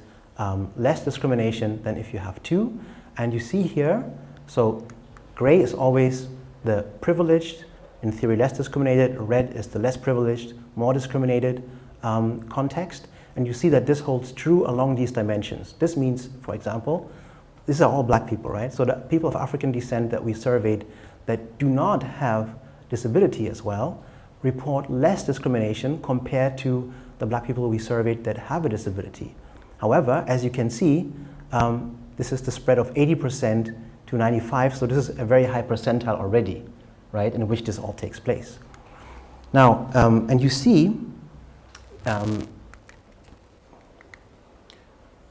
less discrimination than if you have two. And you see here, so gray is always the privileged, in theory less discriminated, red is the less privileged, more discriminated context. And you see that this holds true along these dimensions. This means, for example, these are all black people, right? So the people of African descent that we surveyed that do not have disability as well report less discrimination compared to the black people we surveyed that have a disability. However, as you can see, this is the spread of 80% to 95%, so this is a very high percentile already, right, in which this all takes place. Now, and you see,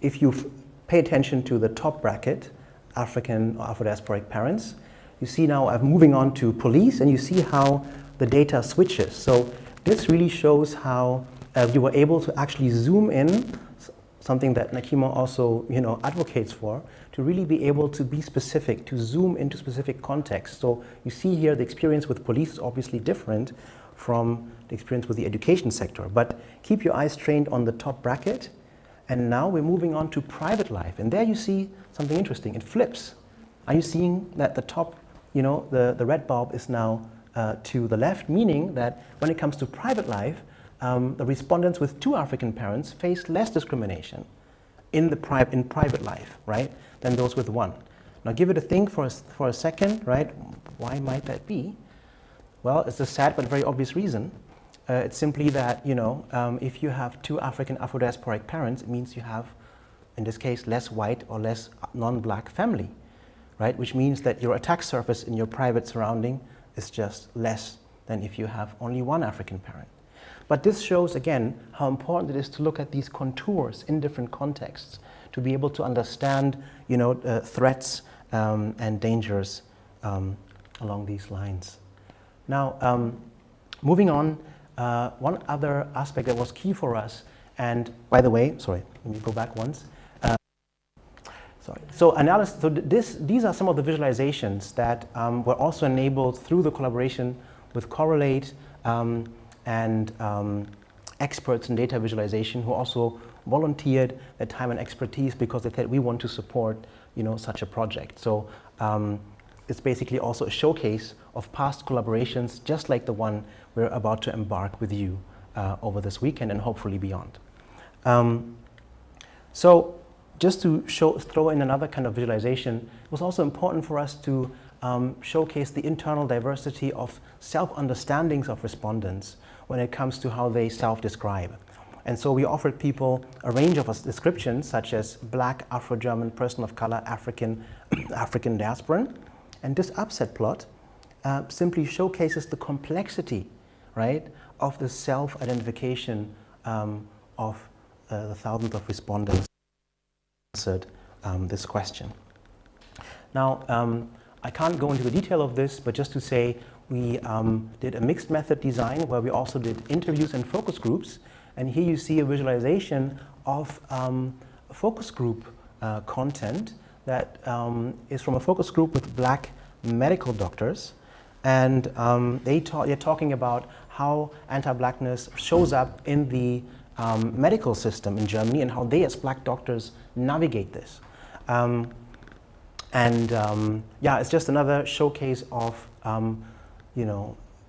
if you pay attention to the top bracket, African or Afro-diasporic parents, you see now I'm moving on to police, and you see how the data switches. So this really shows how you were able to actually zoom in, something that Nakeema also, advocates for, to really be able to be specific, to zoom into specific contexts. So you see here the experience with police is obviously different from the experience with the education sector, but keep your eyes trained on the top bracket. And now we're moving on to private life. And there you see something interesting. It flips. Are you seeing that the top, the red bulb is now to the left, meaning that when it comes to private life, the respondents with 2 African parents face less discrimination in private life, right, than those with 1. Now give it a think for a second, right? Why might that be? Well, it's a sad but very obvious reason. It's simply that, if you have 2 African Afro-diasporic parents, it means you have, in this case, less white or less non-black family, right? Which means that your attack surface in your private surrounding is just less than if you have only 1 African parent. But this shows, again, how important it is to look at these contours in different contexts, to be able to understand, threats and dangers along these lines. Now, moving on, one other aspect that was key for us, and by the way, sorry, let me go back once. So analysis. So these are some of the visualizations that were also enabled through the collaboration with CorrelAid and experts in data visualization who also volunteered their time and expertise because they said we want to support, such a project. So it's basically also a showcase of past collaborations, just like the one we're about to embark with you over this weekend and hopefully beyond. So just to throw in another kind of visualization, it was also important for us to showcase the internal diversity of self-understandings of respondents when it comes to how they self-describe. And so we offered people a range of descriptions such as Black, Afro-German, person of color, African, African diasporan. And this upset plot simply showcases the complexity, right, of the self-identification of the thousands of respondents who answered this question. Now, I can't go into the detail of this, but just to say we did a mixed method design where we also did interviews and focus groups. And here you see a visualization of focus group content that is from a focus group with Black medical doctors. And they're talking about how anti-Blackness shows up in the medical system in Germany and how they as Black doctors navigate this. Yeah, it's just another showcase of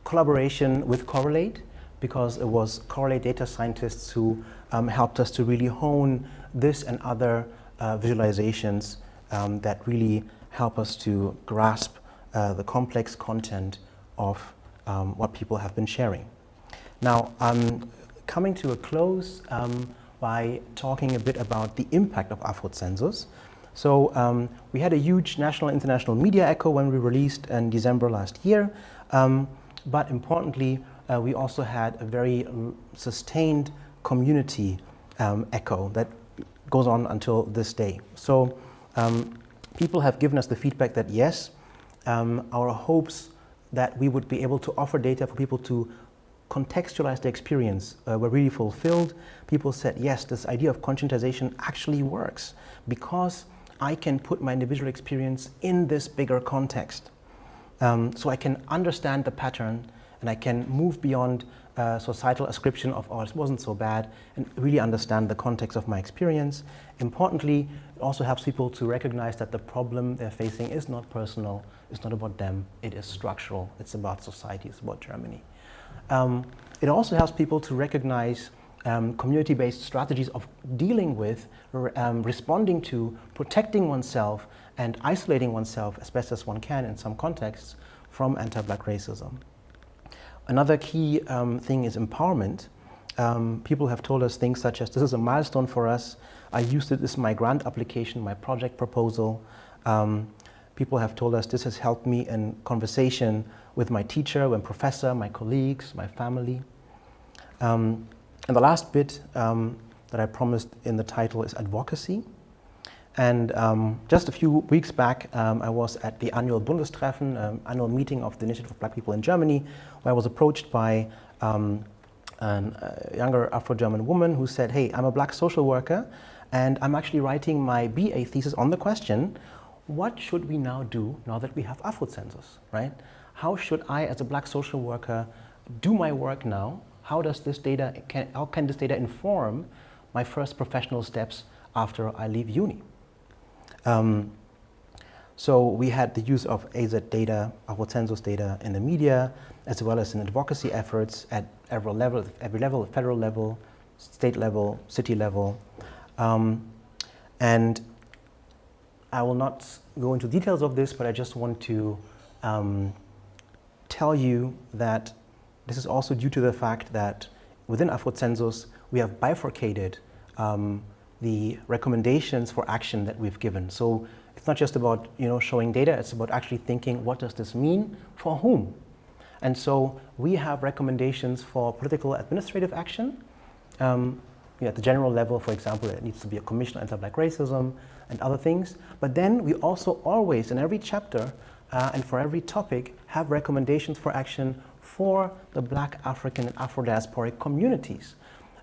collaboration with CorrelAid, because it was CorrelAid data scientists who helped us to really hone this and other visualizations that really help us to grasp the complex content of what people have been sharing. Now, I'm coming to a close by talking a bit about the impact of Afrozensus. So we had a huge national and international media echo when we released in December last year, but importantly, we also had a very sustained community echo that goes on until this day. So people have given us the feedback that yes, our hopes that we would be able to offer data for people to contextualize the experience were really fulfilled. People said, yes, this idea of conscientization actually works because I can put my individual experience in this bigger context. So I can understand the pattern and I can move beyond societal ascription of, oh, it wasn't so bad, and really understand the context of my experience. Importantly, it also helps people to recognize that the problem they're facing is not personal, it's not about them, it is structural, it's about society, it's about Germany. It also helps people to recognize community-based strategies of dealing with, responding to, protecting oneself, and isolating oneself as best as one can in some contexts from anti-Black racism. Another key thing is empowerment. People have told us things such as, this is a milestone for us. I used it as my grant application, my project proposal. People have told us this has helped me in conversation with my teacher, my professor, my colleagues, my family. And the last bit that I promised in the title is advocacy. And just a few weeks back, I was at the annual Bundestreffen, annual meeting of the Initiative of Black People in Germany, where I was approached by a younger Afro-German woman who said, hey, I'm a black social worker and I'm actually writing my BA thesis on the question, what should we now do now that we have Afrozensus, right? How should I, as a black social worker, do my work now? How can this data inform my first professional steps after I leave uni? So we had the use of AZ data, Afrozensus data in the media, as well as in advocacy efforts at every level, federal level, state level, city level. And I will not go into details of this, but I just want to tell you that this is also due to the fact that within Afrozensus, we have bifurcated the recommendations for action that we've given. So it's not just about showing data, it's about actually thinking, what does this mean for whom? And so we have recommendations for political administrative action. At the general level, for example, it needs to be a commission on anti-black racism and other things. But then we also always, in every chapter and for every topic, have recommendations for action for the Black, African, and Afro-diasporic communities.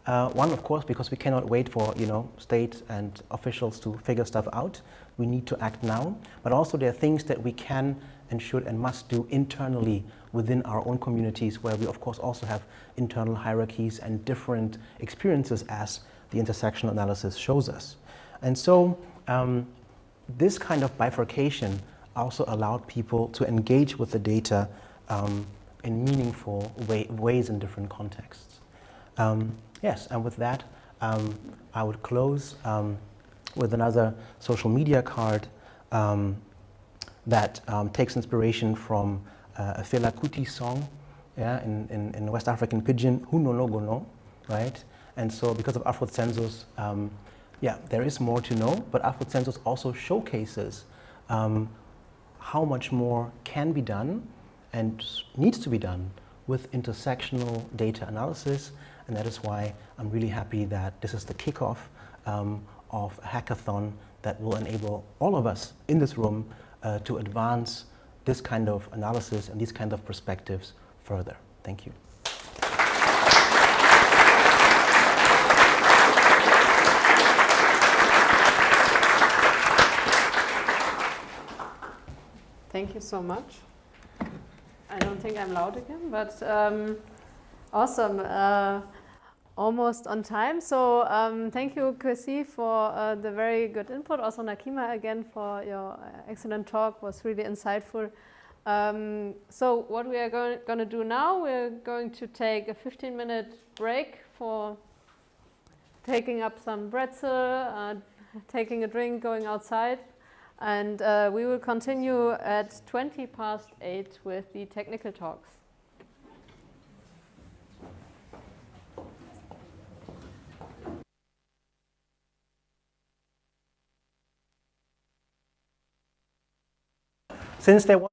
One, of course, because we cannot wait for state and officials to figure stuff out. We need to act now. But also there are things that we can and should and must do internally within our own communities, where we, of course, also have internal hierarchies and different experiences, as the intersectional analysis shows us. And so this kind of bifurcation also allowed people to engage with the data in meaningful ways in different contexts. Yes, and with that, I would close with another social media card that takes inspiration from a Fela Kuti song, in West African Pidgin, Hu no no go no, right? And so because of Afrozensus, there is more to know, but Afrozensus also showcases how much more can be done and needs to be done with intersectional data analysis. And that is why I'm really happy that this is the kickoff of a hackathon that will enable all of us in this room to advance this kind of analysis and these kind of perspectives further. Thank you. Thank you so much. I don't think I'm loud again, but awesome. Almost on time. So thank you, Kwesi, for the very good input. Also, Nakeema, again, for your excellent talk. Was really insightful. So what we are going to do now, we're going to take a 15-minute break for taking up some pretzel, taking a drink, going outside. And we will continue at 8:20 with the technical talks. Since there was